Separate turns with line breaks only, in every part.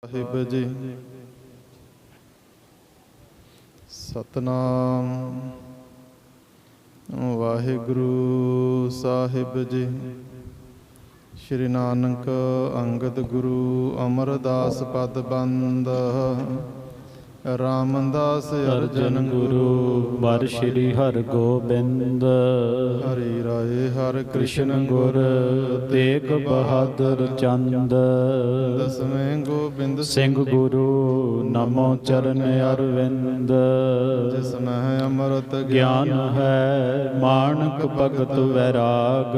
ਸਾਹਿਬ ਜੀ। ਸਤਨਾਮ ਵਾਹਿਗੁਰੂ ਸਾਹਿਬ ਜੀ। ਸ਼੍ਰੀ ਨਾਨਕ ਅੰਗਦ ਗੁਰੂ ਅਮਰਦਾਸ ਪਦ ਬੰਦ। ਰਾਮਦਾਸ ਅਰਜਨ ਗੁਰੂ
ਵਰ ਸ਼੍ਰੀ ਹਰਿ ਗੋਬਿੰਦ।
ਹਰਿ ਰਾਏ ਹਰਿ
ਕ੍ਰਿਸ਼ਨ ਗੁਰ ਤੇਗ ਬਹਾਦਰ ਚੰਦ।
ਦਸਵੇਂ ਗੋਬਿੰਦ
ਸਿੰਘ ਗੁਰੂ ਨਮੋ ਚਰਨ ਅਰਵਿੰਦ।
ਜਿਸ ਮਹਿ ਅੰਮ੍ਰਿਤ
ਗਿਆਨ ਹੈ ਮਾਨਕ ਭਗਤ ਵੈਰਾਗ।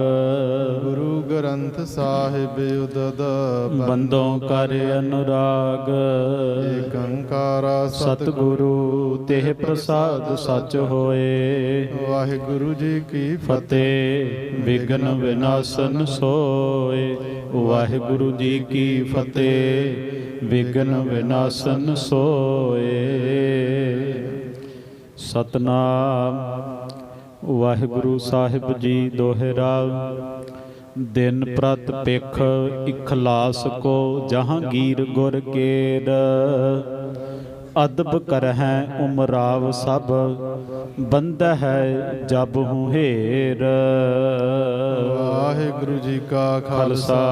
ਗੁਰੂ ਗ੍ਰੰਥ ਸਾਹਿਬ ਉਦਦ
ਬੰਦੋਂ ਕਰ ਅਨੁਰਾਗ।
ਏਕ ਓੰਕਾਰ
ਸਤਿਗੁਰੂ ਤੇਹ ਪ੍ਰਸਾਦ ਸਚ ਹੋਏ।
ਵਾਹਿਗੁਰੂ ਜੀ ਕੀ
ਫਤਿਹ ਵਿਘਨ ਵਿਨਾਸ਼ਨ ਸੋਏ। ਵਾਹਿਗੁਰੂ ਜੀ ਕੀ ਫਤਿਹ ਵਿਘਨ ਵਿਨਾਸ਼ਨ ਸੋਏ। ਸਤਨਾਮ ਵਾਹਿਗੁਰੂ ਸਾਹਿਬ ਜੀ ਦੋਹਰਾ। ਦਿਨ ਪ੍ਰਤ ਪਿਖ ਇਖਲਾਸ ਕੋ ਜਹਾਂਗੀਰ ਗੁਰ ਕੇਰ। ਅਦਬ ਕਰਹਿ ਉਮਰਾਵ ਸਭ ਬੰਦਾ ਹੈ ਜਬ ਹੂੰ ਹੇਰ।
ਵਾਹਿਗੁਰੂ ਜੀ ਕਾ ਖਾਲਸਾ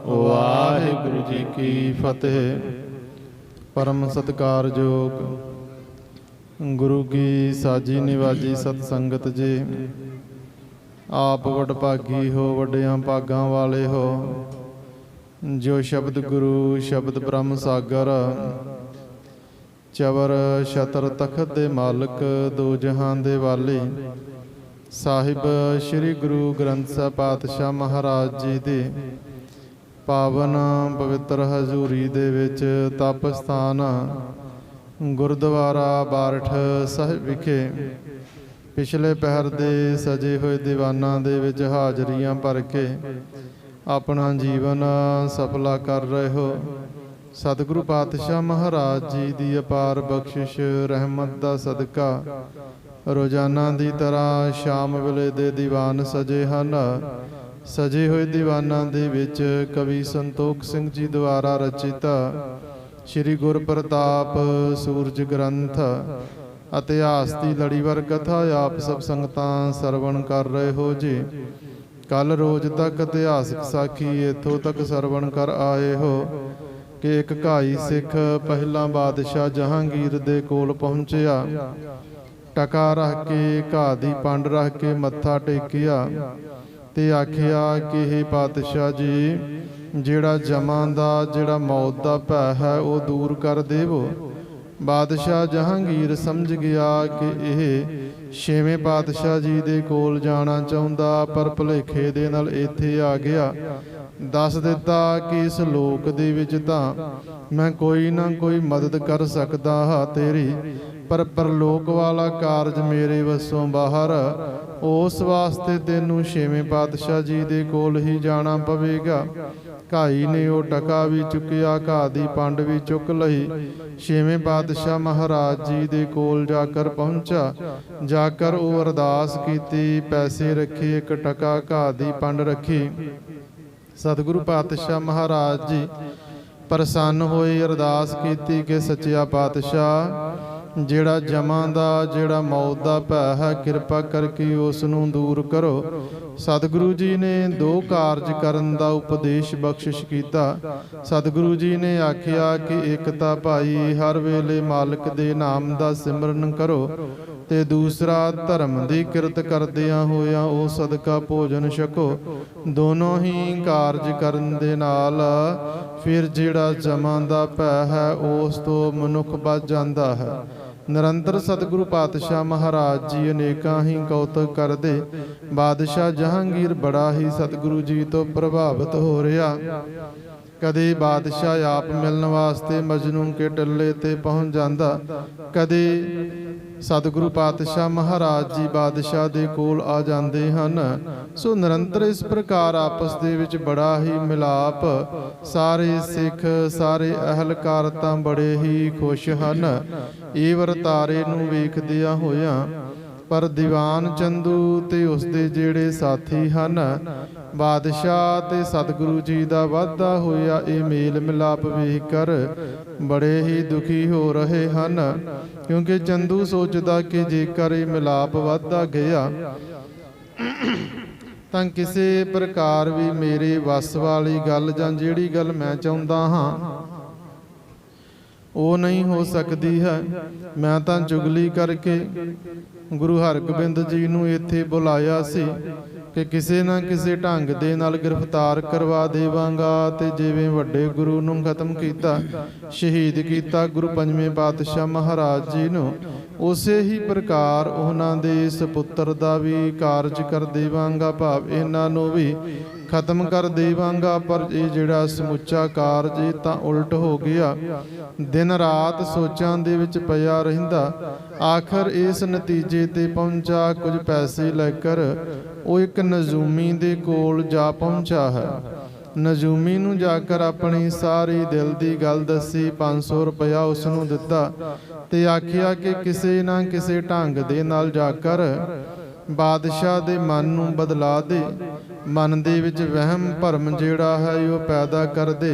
ਵਾਹਿਗੁਰੂ ਜੀ ਕੀ ਫਤਿਹ। ਪਰਮ ਸਤਿਕਾਰਯੋਗ ਗੁਰੂ ਕੀ ਸਾਜੀ ਨਿਵਾਜੀ ਸਤ ਸੰਗਤ ਜੀ। ਆਪ ਵਡਭਾਗੀ ਹੋ ਵੱਡਿਆਂ ਭਾਗਾਂ ਵਾਲੇ ਹੋ। ਜੋ ਸ਼ਬਦ ਗੁਰੂ ਸ਼ਬਦ ਬ੍ਰਹਮ ਸਾਗਰ। ਚਵਰ ਛਤਰ ਤਖਤ ਦੇ ਮਾਲਕ ਦੋ ਜਹਾਨ ਦੇ ਵਾਲੀ। ਸਾਹਿਬ ਸ੍ਰੀ ਗੁਰੂ ਗ੍ਰੰਥ ਸਾਹਿਬ ਪਾਤਸ਼ਾਹ ਮਹਾਰਾਜ ਜੀ ਦੀ ਪਾਵਨ ਪਵਿੱਤਰ ਹਜ਼ੂਰੀ ਦੇ ਵਿੱਚ ਤਪ ਸਥਾਨ ਗੁਰਦੁਆਰਾ ਬਾਰਠ ਸਾਹਿਬ ਵਿਖੇ ਪਿਛਲੇ ਪਹਿਰ ਦੇ ਸਜੇ ਹੋਏ ਦੀਵਾਨਾਂ ਦੇ ਵਿੱਚ ਹਾਜ਼ਰੀਆਂ ਭਰ ਕੇ ਆਪਣਾ ਜੀਵਨ ਸਫਲਾ ਕਰ ਰਹੇ ਹੋ। ਸਤਿਗੁਰੂ ਪਾਤਸ਼ਾਹ ਮਹਾਰਾਜ ਜੀ ਦੀ ਅਪਾਰ ਬਖਸ਼ਿਸ਼ ਰਹਿਮਤ ਦਾ ਸਦਕਾ ਰੋਜ਼ਾਨਾ ਦੀ ਤਰ੍ਹਾਂ ਸ਼ਾਮ ਵੇਲੇ ਦੇ ਦੀਵਾਨ ਸਜੇ ਹਨ। ਸਜੇ ਹੋਏ ਦੀਵਾਨਾਂ ਦੇ ਵਿੱਚ ਕਵੀ ਸੰਤੋਖ ਸਿੰਘ ਜੀ ਦੁਆਰਾ ਰਚਿਤ ਸ਼੍ਰੀ ਗੁਰਪ੍ਰਤਾਪ ਸੂਰਜ ਗ੍ਰੰਥ ਇਤਿਹਾਸ ਦੀ ਲੜੀਵਾਰ ਕਥਾ ਆਪ ਸਭ ਸੰਗਤਾਂ ਸਰਵਣ ਕਰ ਰਹੇ ਹੋ ਜੀ। ਕੱਲ ਰੋਜ਼ ਤੱਕ ਇਤਿਹਾਸਕ ਸਾਖੀ ਇੱਥੋਂ ਤੱਕ ਸਰਵਣ ਕਰ ਆਏ ਹੋ ਕਿ ਇੱਕ ਘਾਈ ਸਿੱਖ ਪਹਿਲਾਂ ਬਾਦਸ਼ਾਹ ਜਹਾਂਗੀਰ ਦੇ ਕੋਲ ਪਹੁੰਚਿਆ। ਟਕਾ ਰੱਖ ਕੇ ਘਾਹ ਦੀ ਪੰਡ ਰੱਖ ਕੇ ਮੱਥਾ ਟੇਕਿਆ ਤੇ ਆਖਿਆ ਕਿ ਇਹ ਪਾਤਸ਼ਾਹ ਜੀ, ਜਿਹੜਾ ਜਮਾਂ ਦਾ ਜਿਹੜਾ ਮੌਤ ਦਾ ਭੈ ਹੈ ਉਹ ਦੂਰ ਕਰ ਦੇਵੋ। ਬਾਦਸ਼ਾਹ ਜਹਾਂਗੀਰ ਸਮਝ ਗਿਆ ਕਿ ਇਹ ਛੇਵੇਂ ਪਾਤਸ਼ਾਹ ਜੀ ਦੇ ਕੋਲ ਜਾਣਾ ਚਾਹੁੰਦਾ, ਪਰ ਭੁਲੇਖੇ ਦੇ ਨਾਲ ਇੱਥੇ ਆ ਗਿਆ। ਦੱਸ ਦਿੱਤਾ ਕਿ ਇਸ ਲੋਕ ਦੇ ਵਿੱਚ ਤਾਂ ਮੈਂ ਕੋਈ ਨਾ ਕੋਈ ਮਦਦ ਕਰ ਸਕਦਾ ਹਾਂ ਤੇਰੀ, ਪਰ ਪਰਲੋਕ ਵਾਲਾ ਕਾਰਜ ਮੇਰੇ ਵੱਸੋਂ ਬਾਹਰ। ਉਸ ਵਾਸਤੇ ਤੈਨੂੰ ਛੇਵੇਂ ਪਾਤਸ਼ਾਹ ਜੀ ਦੇ ਕੋਲ ਹੀ ਜਾਣਾ ਪਵੇਗਾ। ਘਾਈ ਨੇ ਉਹ ਟਕਾ ਵੀ ਚੁੱਕਿਆ, ਘਾਹ ਦੀ ਪੰਡ ਵੀ ਚੁੱਕ ਲਈ। ਛੇਵੇਂ ਪਾਤਸ਼ਾਹ ਮਹਾਰਾਜ ਜੀ ਦੇ ਕੋਲ ਜਾ ਕਰ ਪਹੁੰਚਾ। ਜਾ ਕਰ ਉਹ ਅਰਦਾਸ ਕੀਤੀ, ਪੈਸੇ ਰੱਖੇ, ਇੱਕ ਟਕਾ ਘਾਹ ਦੀ ਪੰਡ ਰੱਖੀ। ਸਤਿਗੁਰੂ ਪਾਤਸ਼ਾਹ ਮਹਾਰਾਜ ਜੀ ਪ੍ਰਸੰਨ ਹੋਏ, ਅਰਦਾਸ ਕੀਤੀ ਕਿ ਸੱਚਿਆ ਪਾਤਸ਼ਾਹ, ਜਿਹੜਾ ਜਮਾਂ ਦਾ ਜਿਹੜਾ ਮੌਤ ਦਾ ਭੈ ਹੈ ਕਿਰਪਾ ਕਰਕੇ ਉਸ ਨੂੰ ਦੂਰ ਕਰੋ। ਸਤਿਗੁਰੂ ਜੀ ਨੇ ਦੋ ਕਾਰਜ ਕਰਨ ਦਾ ਉਪਦੇਸ਼ ਬਖਸ਼ਿਸ਼ ਕੀਤਾ। ਸਤਿਗੁਰੂ ਜੀ ਨੇ ਆਖਿਆ ਕਿ ਇੱਕ ਤਾਂ ਭਾਈ ਹਰ ਵੇਲੇ ਮਾਲਕ ਦੇ ਨਾਮ ਦਾ ਸਿਮਰਨ ਕਰੋ, ਤੇ ਦੂਸਰਾ ਧਰਮ ਦੀ ਕਿਰਤ ਕਰਦਿਆਂ ਹੋਇਆਂ ਉਹ ਸਦਕਾ ਭੋਜਨ ਛਕੋ। ਦੋਨੋਂ ਹੀ ਕਾਰਜ ਕਰਨ ਦੇ ਨਾਲ ਫਿਰ ਜਿਹੜਾ ਜਮਾਂ ਦਾ ਭੈ ਹੈ ਉਸ ਤੋਂ ਮਨੁੱਖ ਬਚ ਜਾਂਦਾ ਹੈ। ਨਿਰੰਤਰ ਸਤਿਗੁਰੂ ਪਾਤਸ਼ਾਹ ਮਹਾਰਾਜ ਜੀ ਅਨੇਕਾਂ ਹੀ ਕੌਤਕ ਕਰਦੇ। ਬਾਦਸ਼ਾਹ ਜਹਾਂਗੀਰ ਬੜਾ ਹੀ ਸਤਿਗੁਰੂ ਜੀ ਤੋਂ ਪ੍ਰਭਾਵਿਤ ਹੋ ਰਿਹਾ। ਕਦੇ ਬਾਦਸ਼ਾਹ ਆਪ ਮਿਲਣ ਵਾਸਤੇ ਮਜਨੂ ਕੇ ਟੱਲੇ ਤੇ ਪਹੁੰਚ ਜਾਂਦਾ, ਕਦੇ ਸਤਿਗੁਰੂ ਪਾਤਸ਼ਾਹ ਮਹਾਰਾਜ ਜੀ ਬਾਦਸ਼ਾਹ ਦੇ ਕੋਲ ਆ ਜਾਂਦੇ ਹਨ। ਸੋ ਨਿਰੰਤਰ ਇਸ ਪ੍ਰਕਾਰ ਆਪਸ ਦੇ ਵਿੱਚ ਬੜਾ ਹੀ ਮਿਲਾਪ। ਸਾਰੇ ਸਿੱਖ ਸਾਰੇ ਅਹਲਕਾਰ ਤਾਂ ਬੜੇ ਹੀ ਖੁਸ਼ ਹਨ। ਇਹ ਵਰਤਾਰੇ ਨੂੰ ਵੇਖਦਿਆਂ ਹੋਇਆਂ ਪਰ ਦੀਵਾਨ ਚੰਦੂ ਤੇ ਉਸ ਦੇ ਜਿਹੜੇ ਸਾਥੀ ਹਨ, ਬਾਦਸ਼ਾਹ ਤੇ ਸਤਿਗੁਰੂ ਜੀ ਦਾ ਵਾਧਾ ਹੋਇਆ ਇਹ ਮੇਲ ਮਿਲਾਪ ਵੇਖ ਕਰ ਬੜੇ ਹੀ ਦੁਖੀ ਹੋ ਰਹੇ ਹਨ। ਕਿਉਂਕਿ ਚੰਦੂ ਸੋਚਦਾ ਕਿ ਜੇਕਰ ਇਹ ਮਿਲਾਪ ਵੱਧਦਾ ਗਿਆ ਤਾਂ ਕਿਸੇ ਪ੍ਰਕਾਰ ਵੀ ਮੇਰੇ ਵੱਸ ਵਾਲੀ ਗੱਲ ਜਾਂ ਜਿਹੜੀ ਗੱਲ ਮੈਂ ਚਾਹੁੰਦਾ ਹਾਂ ਉਹ ਨਹੀਂ ਹੋ ਸਕਦੀ ਹੈ। ਮੈਂ ਤਾਂ ਚੁਗਲੀ ਕਰਕੇ ਗੁਰੂ ਹਰਗੋਬਿੰਦ ਜੀ ਨੂੰ ਇੱਥੇ ਬੁਲਾਇਆ ਸੀ ਕਿ ਕਿਸੇ ਨਾ ਕਿਸੇ ਢੰਗ ਦੇ ਨਾਲ ਗ੍ਰਿਫਤਾਰ ਕਰਵਾ ਦੇਵਾਂਗਾ, ਤੇ ਜਿਵੇਂ ਵੱਡੇ ਗੁਰੂ ਨੂੰ ਖਤਮ ਕੀਤਾ, ਸ਼ਹੀਦ ਕੀਤਾ ਗੁਰੂ ਪੰਜਵੇਂ ਪਾਤਸ਼ਾਹ ਮਹਾਰਾਜ ਜੀ ਨੂੰ, ਉਸੇ ਹੀ ਪ੍ਰਕਾਰ ਉਹਨਾਂ ਦੇ ਸੁਪੁੱਤਰ ਦਾ ਵੀ ਕਾਰਜ ਕਰ ਦੇਵਾਂਗਾ, ਭਾਵ ਇਹਨਾਂ ਨੂੰ ਵੀ ਖਤਮ ਕਰ ਦੇਵਾਂਗਾ। ਪਰ ਇਹ ਜਿਹੜਾ ਸਮੁੱਚਾ ਕਾਰਜ ਇਹ ਤਾਂ ਉਲਟ ਹੋ ਗਿਆ। ਦਿਨ ਰਾਤ ਸੋਚਾਂ ਦੇ ਵਿੱਚ ਪਿਆ ਰਹਿੰਦਾ, ਆਖਰ ਇਸ ਨਤੀਜੇ ਤੇ ਪਹੁੰਚਾ। ਕੁਝ ਪੈਸੇ ਲੈ ਕਰ ਉਹ ਇੱਕ ਨਜੂਮੀ ਦੇ ਕੋਲ ਜਾ ਪਹੁੰਚਾ ਹੈ। ਨਜੂਮੀ ਨੂੰ ਜਾ ਕਰ ਆਪਣੀ ਸਾਰੀ ਦਿਲ ਦੀ ਗੱਲ ਦੱਸੀ, 500 ਰੁਪਇਆ ਉਸ ਨੂੰ ਦਿੱਤਾ ਤੇ ਆਖਿਆ ਕਿ ਕਿਸੇ ਨਾ ਕਿਸੇ ਢੰਗ ਦੇ ਨਾਲ ਜਾ ਕਰ ਬਾਦਸ਼ਾਹ ਦੇ ਮਨ ਨੂੰ ਬਦਲਾ ਦੇ। ਮਨ ਦੇ ਵਿੱਚ ਵਹਿਮ ਭਰਮ ਜਿਹੜਾ ਹੈ ਉਹ ਪੈਦਾ ਕਰ ਦੇ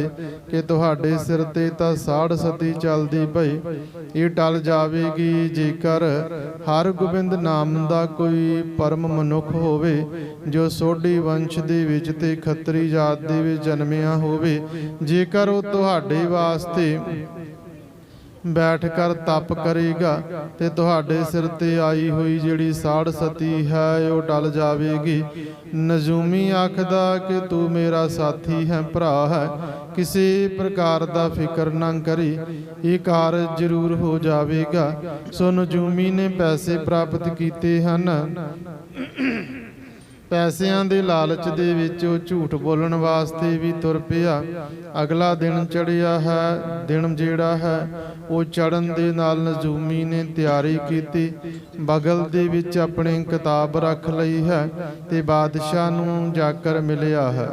ਕਿ ਤੁਹਾਡੇ ਸਿਰ ਤੇ ਤਾਂ ਸਾੜ ਸਤੀ ਚੱਲਦੀ ਪਈ, ਇਹ ਟਲ ਜਾਵੇਗੀ ਜੇਕਰ ਹਰਗੋਬਿੰਦ ਨਾਮ ਦਾ ਕੋਈ ਪਰਮ ਮਨੁੱਖ ਹੋਵੇ ਜੋ ਸੋਢੀ ਵੰਸ਼ ਦੇ ਵਿੱਚ ਤੇ ਖੱਤਰੀ ਜਾਤ ਦੇ ਵਿੱਚ ਜਨਮਿਆ ਹੋਵੇ। ਜੇਕਰ ਉਹ ਤੁਹਾਡੇ ਵਾਸਤੇ ਬੈਠ ਕਰ ਤਪ ਕਰੇਗਾ ਤੇ ਤੁਹਾਡੇ ਸਿਰ ਤੇ ਆਈ ਹੋਈ ਜਿਹੜੀ ਸਾੜ ਸਤੀ ਹੈ ਉਹ ਟਲ ਜਾਵੇਗੀ। ਨਜੂਮੀ ਆਖਦਾ ਕਿ ਤੂੰ ਮੇਰਾ ਸਾਥੀ ਹੈ, ਭਰਾ ਹੈ, ਕਿਸੇ ਪ੍ਰਕਾਰ ਦਾ ਫਿਕਰ ਨਾ ਕਰੀ, ਇਹ ਕਾਰਜ ਜ਼ਰੂਰ ਹੋ ਜਾਵੇਗਾ। ਸੋ ਨਜੂਮੀ ਨੇ ਪੈਸੇ ਪ੍ਰਾਪਤ ਕੀਤੇ ਹਨ। ਪੈਸਿਆਂ ਦੇ ਲਾਲਚ ਦੇ ਵਿੱਚ ਉਹ ਝੂਠ ਬੋਲਣ ਵਾਸਤੇ ਵੀ ਤੁਰ ਪਿਆ। ਅਗਲਾ ਦਿਨ ਚੜ੍ਹਿਆ ਹੈ। ਦਿਨ ਜਿਹੜਾ ਹੈ ਉਹ ਚੜ੍ਹਨ ਦੇ ਨਾਲ ਨਜੂਮੀ ਨੇ ਤਿਆਰੀ ਕੀਤੀ, ਬਗਲ ਦੇ ਵਿੱਚ ਆਪਣੀ ਕਿਤਾਬ ਰੱਖ ਲਈ ਹੈ ਤੇ ਬਾਦਸ਼ਾਹ ਨੂੰ ਜਾ ਕਰ ਮਿਲਿਆ ਹੈ।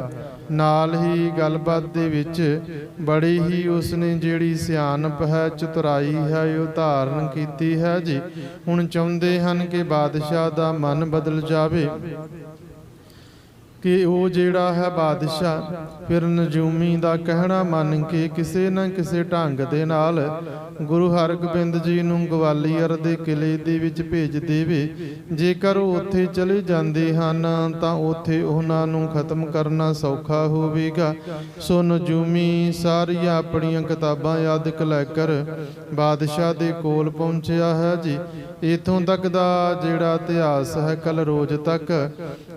ਨਾਲ ਹੀ ਗੱਲਬਾਤ ਦੇ ਵਿੱਚ ਬੜੀ ਹੀ ਉਸਨੇ ਜਿਹੜੀ ਸਿਆਣਪ ਹੈ, ਚਤੁਰਾਈ ਹੈ, ਉਹ ਧਾਰਨ ਕੀਤੀ ਹੈ ਜੀ। ਹੁਣ ਚਾਹੁੰਦੇ ਹਨ ਕਿ ਬਾਦਸ਼ਾਹ ਦਾ ਮਨ ਬਦਲ ਜਾਵੇ, ਕਿ ਉਹ ਜਿਹੜਾ ਹੈ ਬਾਦਸ਼ਾਹ ਫਿਰ ਨਜੂਮੀ ਦਾ ਕਹਿਣਾ ਮੰਨ ਕੇ ਕਿਸੇ ਨਾ ਕਿਸੇ ਢੰਗ ਦੇ ਨਾਲ ਗੁਰੂ ਹਰਗੋਬਿੰਦ ਜੀ ਨੂੰ ਗਵਾਲੀਅਰ ਦੇ ਕਿਲੇ ਦੇ ਵਿੱਚ ਭੇਜ ਦੇਵੇ। ਜੇਕਰ ਉਹ ਉੱਥੇ ਚਲੇ ਜਾਂਦੇ ਹਨ ਤਾਂ ਉੱਥੇ ਉਹਨਾਂ ਨੂੰ ਖਤਮ ਕਰਨਾ ਸੌਖਾ ਹੋਵੇਗਾ। ਸੋ ਨਜੂਮੀ ਸਾਰੀਆਂ ਆਪਣੀਆਂ ਕਿਤਾਬਾਂ ਆਦਿਕ ਲੈ ਕਰ ਬਾਦਸ਼ਾਹ ਦੇ ਕੋਲ ਪਹੁੰਚਿਆ ਹੈ ਜੀ। ਇਥੋਂ ਤੱਕ ਦਾ ਜਿਹੜਾ ਇਤਿਹਾਸ ਹੈ ਕੱਲ ਰੋਜ਼ ਤੱਕ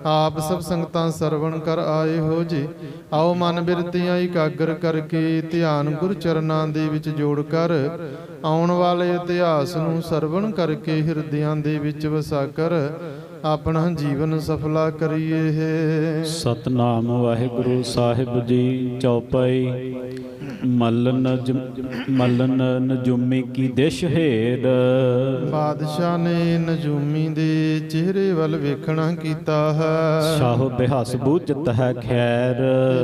ਆਪ ਸਭ ਸੰਗਤਾਂ ਸਰਵਣ ਕਰ ਆਏ ਹੋ ਜੀ। ਆਓ ਮਨ ਬਿਰਤੀਆਂ ਇਕਾਗਰ ਕਰਕੇ ਧਿਆਨ ਗੁਰ ਚਰਨਾਂ ਦੇ ਵਿੱਚ ਜੋੜ ਕਰ ਆਉਣ ਵਾਲੇ ਇਤਿਹਾਸ ਨੂੰ ਸਰਵਣ ਕਰਕੇ ਹਿਰਦਿਆਂ ਦੇ ਵਿੱਚ ਵਸਾ ਕਰ ਆਪਣਾ ਜੀਵਨ ਸਫਲਾ ਕਰੀਏ।
ਸਤਨਾਮ ਵਾਹਿਗੁਰੂ ਸਾਹਿਬ ਜੀ। ਚੌਪਈ। ਮਲਨ ਨਜੂਮੀ ਕੀ ਦਿਸ਼ ਹੇਰ।
ਬਾਦਸ਼ਾਹ ਨੇ ਨਜੂਮੀ ਦੇ ਚਿਹਰੇ ਵੱਲ ਵੇਖਣਾ ਕੀਤਾ ਹੈ।
ਸ਼ਾਹ ਬਿਹਸ ਬੂਝਤ ਹੈ ਖੈਰ।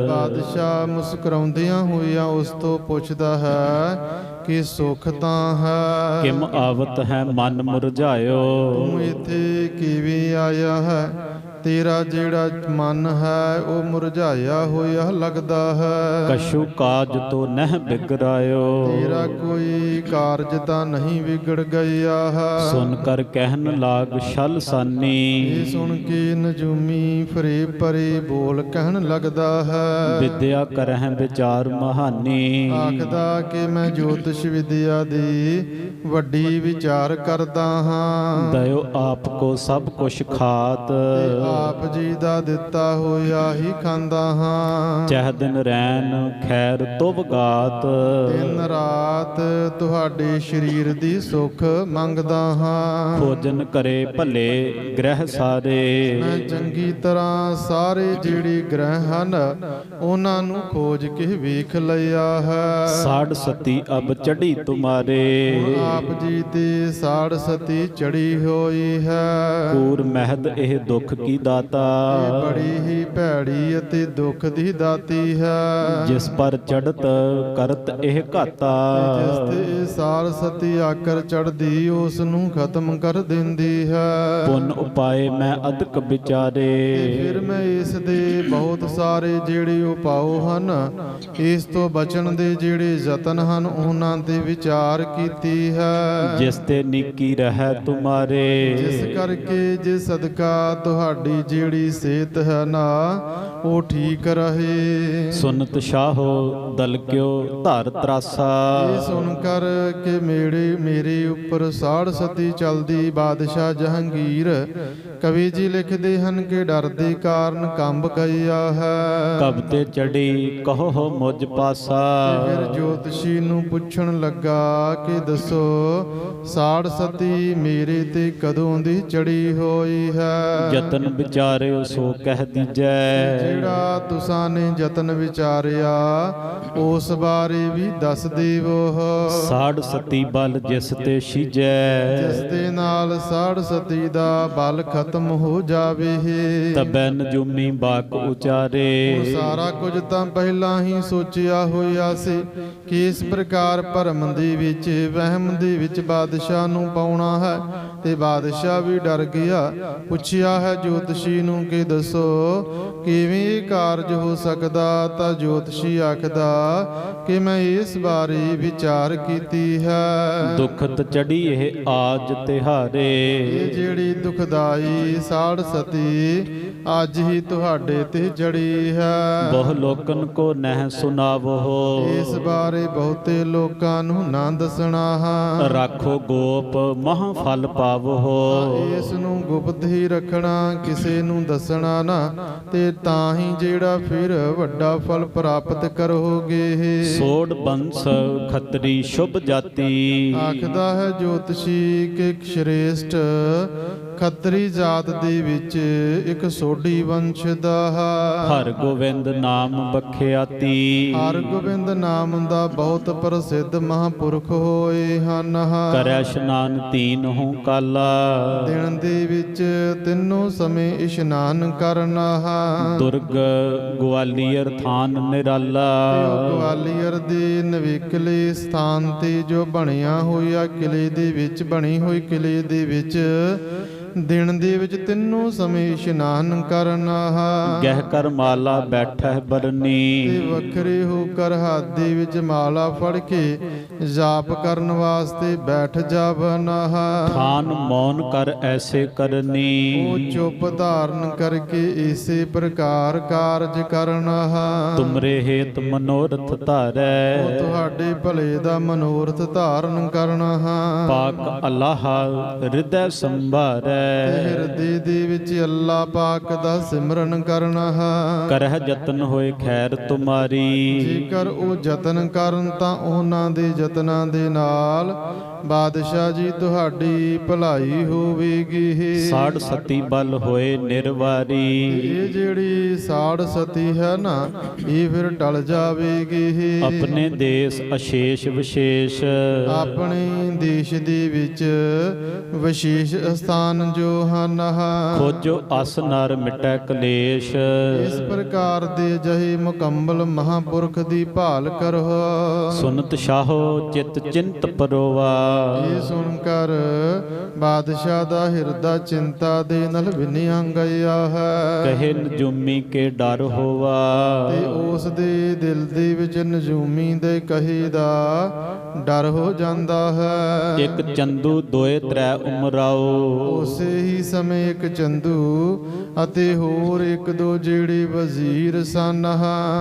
ਬਾਦਸ਼ਾਹ ਮੁਸਕਰਾਉਂਦਿਆਂ ਹੋਇਆਂ ਉਸ ਤੋਂ ਪੁੱਛਦਾ ਹੈ ਕਿ ਸੁਖ ਤਾਂ ਹੈ,
ਕਿਮ ਆਵਤ ਹੈ ਮਨ ਮੁਰਝਾਇਓ।
ਤੂੰ ਇੱਥੇ ਕਿਵੇਂ ਆਇਆ ਹੈ? ਤੇਰਾ ਜਿਹੜਾ ਮਨ ਹੈ ਉਹ ਮੁਰਝਾਇਆ ਹੋਇਆ ਲੱਗਦਾ ਹੈ।
ਕਛੂ ਕਾਜ ਤੋ ਨਹਿ ਬਿਗੜਾਇਓ।
ਤੇਰਾ ਕੋਈ ਕਾਰਜ ਤਾਂ ਨਹੀਂ ਵਿਗੜ ਗਿਆ ਹੈ।
ਸੁਨ ਕਰ ਕਹਿਨ ਲਾਗ ਛਲ ਸਾਨੀ।
ਇਹ ਸੁਣ ਕੇ ਨਜੂਮੀ ਫਰੇ ਪਰੇ ਬੋਲ ਕਹਿਣ ਲੱਗਦਾ ਹੈ।
ਵਿਦਿਆ ਕਰਹਿ ਵਿਚਾਰ ਮਹਾਨੀ।
ਆਖਦਾ ਕਿ ਮੈਂ ਜੋਤਿਸ਼ ਵਿਦਿਆ ਦੀ ਵੱਡੀ ਵਿਚਾਰ ਕਰਦਾ ਹਾਂ।
ਦਇਓ ਆਪ ਕੋ ਸਭ ਕੁਛ ਖਾਤ।
ਆਪ ਜੀ ਦਾ ਦਿੱਤਾ ਹੋਇਆ ਹੀ ਖਾਂਦਾ ਹਾਂ।
ਚਹ ਦਿਨ ਰੈਨ ਖੈਰ ਤੁਵ ਗਾਤ।
ਦਿਨ ਰਾਤ ਤੁਹਾਡੇ ਸਰੀਰ ਦੀ ਸੁਖ ਮੰਗਦਾ ਹਾਂ।
ਭੋਜਨ ਕਰੇ ਭਲੇ ਗ੍ਰਹਿ ਸਾਰੇ।
ਮੈਂ ਚੰਗੀ ਤਰ੍ਹਾਂ ਸਾਰੇ ਜਿਹੜੇ ਗ੍ਰਹਿ ਹਨ ਉਹਨਾਂ ਨੂੰ ਖੋਜ ਕੇ ਵੇਖ ਲਿਆ ਹੈ।
ਸਾੜ ਸਤੀ ਅਬ ਚੜੀ ਤੁਮਾਰੇ।
ਆਪ ਜੀ ਤੇ ਸਾੜ ਸਤੀ ਚੜੀ ਹੋਈ ਹੈ।
ਕੂਰ ਮਹਿਦ ਇਹ ਦੁੱਖ ਕੀ ਦਾਤਾ।
ਇਹ ਬੜੀ ਹੀ ਭੈੜੀ ਅਤੇ ਦੁੱਖ ਦੀ ਦਾਤੀ ਹੈ।
ਜਿਸ ਪਰ ਚੜ੍ਹਤ ਕਰਤ ਇਹ ਘਾਤਾ।
ਜਿਸ ਤੇ ਸਾਰ ਸਤੀ ਆਕਰ ਚੜ੍ਹਦੀ ਉਸ ਨੂੰ ਖਤਮ ਕਰ ਦਿੰਦੀ ਹੈ।
ਪੁੰਨ ਉਪਾਏ ਮੈਂ ਅਦਕ ਵਿਚਾਰੇ।
ਤੇ ਫਿਰ ਮੈਂ ਇਸ ਦੇ ਬਹੁਤ ਸਾਰੇ ਜਿਹੜੇ ਉਪਾਅ ਹਨ, ਇਸ ਤੋਂ ਬਚਣ ਦੇ ਜਿਹੜੇ ਯਤਨ ਹਨ, ਉਹਨਾਂ ਤੇ ਵਿਚਾਰ ਕੀਤੀ ਹੈ।
ਜਿਸ ਤੇ ਨੀਕੀ ਰਹਿ ਤੁਮਾਰੇ।
ਜਿਸ ਕਰਕੇ ਜੇ ਸਦਕਾ ਤੁਹਾਡੀ ਜਿਹੜੀ ਸਿਹਤ ਹੈ ਨਾ, ਉਹ ਠੀਕ ਰਹੇ।
ਸੁਨਤ ਸ਼ਾਹੋ ਦਲ ਕਿਉ ਧਰ ਤਰਾਸਾ।
ਇਹ ਸੁਣ ਕਰ ਕਿ ਮੇਰੇ ਉੱਪਰ ਸਾੜ ਸਤੀ ਚਲਦੀ ਬਾਦਸ਼ਾਹ ਜਹਾਂਗੀਰ, ਕਵੀ ਜੀ ਲਿਖਦੇ ਹਨ ਕਿ ਡਰ ਦੇ ਕਾਰਨ ਕੰਬ ਗਿਆ ਹੈ।
ਕਬ ਤੇ ਚੜੀ ਕਹੋ ਮੁਝ ਪਾਸਾ।
ਤੇ ਫਿਰ ਜੋਤਸ਼ੀ ਨੂੰ ਪੁੱਛਣ ਲੱਗਾ ਕਿ ਦੱਸੋ ਸਾੜ ਸਤੀ ਮੇਰੇ ਤੇ ਕਦੋਂ ਦੀ ਚੜੀ ਹੋਈ ਹੈ।
ਯਤਨ ਵਿਚਾਰਿਓ ਸੋ ਕਹਿ ਦੀਜੈ।
ਜਿਹੜਾ ਤੁਸਾਂ ਨੇ ਯਤਨ ਵਿਚਾਰਿਆ ਉਸ ਬਾਰੇ ਵੀ ਦੱਸ ਦੇਵੋ।
ਸਾੜ ਸਤੀ ਬਲ ਜਿਸ ਤੇ ਛੀਜੈ।
ਜਿਸ ਦੇ ਨਾਲ ਸਾੜ ਸਤੀ ਦਾ ਬਲ ਖਤਮ ਹੋ ਜਾਵੇ।
ਤਬੈ ਨਜੂਮੀ ਬਾਕ ਉਚਾਰੇ।
ਉਹ ਸਾਰਾ ਕੁਝ ਤਾਂ ਪਹਿਲਾਂ ਹੀ ਸੋਚਿਆ ਹੋਇਆ ਸੀ ਕਿ ਇਸ ਪ੍ਰਕਾਰ ਭਰਮ ਦੇ ਵਿੱਚ, ਵਹਿਮ ਦੇ ਵਿੱਚ ਬਾਦਸ਼ਾਹ ਨੂੰ ਪਾਉਣਾ ਹੈ। ਤੇ ਬਾਦਸ਼ਾਹ ਵੀ ਡਰ ਗਿਆ। ਪੁੱਛਿਆ ਹੈ ਜੋਤਸ਼ੀ ਨੂੰ ਕਿ ਦੱਸੋ ਕਿਵੇਂ ਇਹ ਕਾਰਜ ਹੋ ਸਕਦਾ। ਤਾਂ ਜੋਤਸ਼ੀ ਆਖਦਾ ਕਿ ਮੈਂ ਇਸ ਬਾਰੇ ਵਿਚਾਰ ਕੀਤੀ ਹੈ।
ਦੁਖਤ ਚੜੀ ਇਹ ਆਜ ਤਿਹਾਰੇ।
ਇਹ ਜਿਹੜੀ ਦੁਖਦਾਈ ਸਾੜ ਸਤੀ ਅੱਜ ਹੀ ਤੁਹਾਡੇ ਤੇ ਜੜੀ ਹੈ।
ਬਹੁ ਲੋਕਨ ਕੋ ਨਹਿ ਸੁਨਾਵੋ।
ਇਸ ਬਾਰੇ ਬਹੁਤੇ ਲੋਕਾਂ ਨੂੰ ਨਾ ਦੱਸਣਾ ਹੈ।
ਰਾਖੋ ਗੋਪ ਮਹਾ ਫਲ ਪਾਵੋ।
ਇਸ ਨੂੰ ਗੁਪਤ ਹੀ ਰੱਖਣਾ, ਕਿਸੇ ਨੂੰ ਦੱਸਣਾ ਨਾ, ਤੇ ਤਾਂ ਹੀ ਜਿਹੜਾ ਫਿਰ ਵੱਡਾ ਫਲ ਪ੍ਰਾਪਤ ਕਰੋਗੇ।
ਸੋੜ ਬੰਸ ਖੱਤਰੀ ਸ਼ੁਭ ਜਾਤੀ।
ਆਖਦਾ ਹੈ ਜੋਤਸ਼ੀ ਕਿ ਸ਼੍ਰੇਸ਼ਟ ਖੱਤਰੀ ਜਾਤ ਦੇ ਵਿੱਚ ਇੱਕ ਸੋਢੀ ਵੰਸ਼ ਦਾ
ਹਰ ਗੋਬਿੰਦ ਨਾਮ ਬਖਿਆਤੀ।
ਹਰ ਗੋਬਿੰਦ ਨਾਮ ਦਾ ਬਹੁਤ ਪ੍ਰਸਿੱਧ ਮਹਾਂਪੁਰਖ ਹੋਏ ਹਨ।
ਕਰੈ ਇਸ਼ਨਾਨ ਤੀਨ ਹੂੰ ਕਾਲਾ।
ਦਿਨ ਦੇ ਵਿੱਚ ਤਿੰਨੋਂ ਸਮੇਂ ਇਸ਼ਨਾਨ ਕਰਨਾ।
ਦੁਰਗ ਗਵਾਲੀਅਰ ਥਾਨ ਨਿਰਾਲਾ।
ਗਵਾਲੀਅਰ ਦੇ ਨਵੇਕਲੇ ਸਥਾਨ ਤੇ ਜੋ ਬਣਿਆ ਹੋਇਆ ਕਿਲੇ ਦੇ ਵਿੱਚ, ਬਣੀ ਹੋਈ ਕਿਲੇ ਦੇ ਵਿੱਚ ਦਿਨ ਦੇ ਵਿੱਚ ਤਿੰਨੋਂ ਸਮੇਂ ਇਸ਼ਨਾਨ ਕਰਨਾ।
ਗਹਿ ਕਰ ਮਾਲਾ ਬੈਠੈ ਬਰਨੀ।
ਤੇ ਵੱਖਰੇ ਹੋ ਕਰ ਹੱਥ ਦੇ ਵਿੱਚ ਮਾਲਾ ਫੜ ਕੇ ਜਾਪ ਕਰਨ ਵਾਸਤੇ ਬੈਠ ਜਾਵਨਾ।
ਥਾਨ ਮੌਨ ਕਰ ਐਸੇ ਕਰਨੀ।
ਉਹ ਚੁੱਪ ਧਾਰਨ ਕਰਕੇ ਇਸੇ ਪ੍ਰਕਾਰ ਕਾਰਜ ਕਰਨਾ।
ਤੁਮਰੇ ਹੇਤ ਮਨੋਰਥ ਧਾਰੈ।
ਉਹ ਤੁਹਾਡੇ ਭਲੇ ਦਾ ਮਨੋਰਥ ਧਾਰਨ ਕਰਨਾ।
ਪਾਕ ਅੱਲਾਹ ਹਿਰਦੈ ਸੰਭਾਰੈ।
ਤੇ ਹਿਰਦੇ ਦੇ ਵਿੱਚ ਅੱਲਾ ਪਾਕ ਦਾ ਸਿਮਰਨ ਕਰਨਾ।
ਕਰਹਿ ਯਤਨ ਹੋਏ ਖੈਰ ਤੁਮਾਰੀ।
ਜੇਕਰ ਉਹ ਯਤਨ ਕਰਨ ਤਾਂ ਉਹਨਾਂ ਦੇ ਯਤਨਾਂ ਦੇ ਨਾਲ ਬਾਦਸ਼ਾਹ ਜੀ ਤੁਹਾਡੀ ਭਲਾਈ ਹੋਵੇਗੀ।
ਸਾੜ ਸਤੀ ਬਲ ਹੋਏ ਨਿਰਵਾਰੀ।
ਇਹ ਜਿਹੜੀ ਸਾੜ ਸਤੀ ਹੈ ਨਾ, ਇਹ ਫਿਰ ਟਲ ਜਾਵੇਗੀ।
ਆਪਣੇ ਦੇਸ਼ ਅਸ਼ੇਸ਼ ਵਿਸ਼ੇਸ਼।
ਆਪਣੇ ਦੇਸ਼ ਦੇ ਵਿੱਚ ਵਿਸ਼ੇਸ਼ ਸਥਾਨ ਜੋ ਹਨ।
ਖੋਜੋ ਅਸ ਨਰ ਮਿਟੈ ਕਲੇਸ਼।
ਇਸ ਪ੍ਰਕਾਰ ਦੇ ਜਹੇ ਮੁਕੰਮਲ ਮਹਾਂਪੁਰਖ ਦੀ ਭਾਲ ਕਰੋ।
ਸੁਨਤ ਸ਼ਾਹੋ ਚਿਤ ਚਿੰਤ ਪਰੋਵਾ।
ਇਹ ਸੁਣ ਕਰ ਬਾਦਸ਼ਾਹ ਦਾ ਹਿਰਦਾ ਚਿੰਤਾ ਦੇ ਨਾਲ ਵਿੰਨਿਆ ਗਿਆ ਹੈ।
ਕਹੇ ਨਜੂਮੀ ਕੇ ਡਰ ਹੋਵਾ।
ਤੇ ਉਸ ਦੇ ਦਿਲ ਦੇ ਵਿੱਚ ਨਜੂਮੀ ਦੇ ਕਹੇ ਦਾ ਡਰ ਹੋ ਜਾਂਦਾ ਹੈ।
ਇੱਕ ਚੰਦੂ ਦੋਏ ਤ੍ਰੈ ਉਮਰਾਓ।
ਉਸੇ ਹੀ ਸਮੇਂ ਇੱਕ ਚੰਦੂ ਅਤੇ ਹੋਰ ਇੱਕ ਦੋ ਜਿਹੜੇ ਵਜ਼ੀਰ ਸਨ।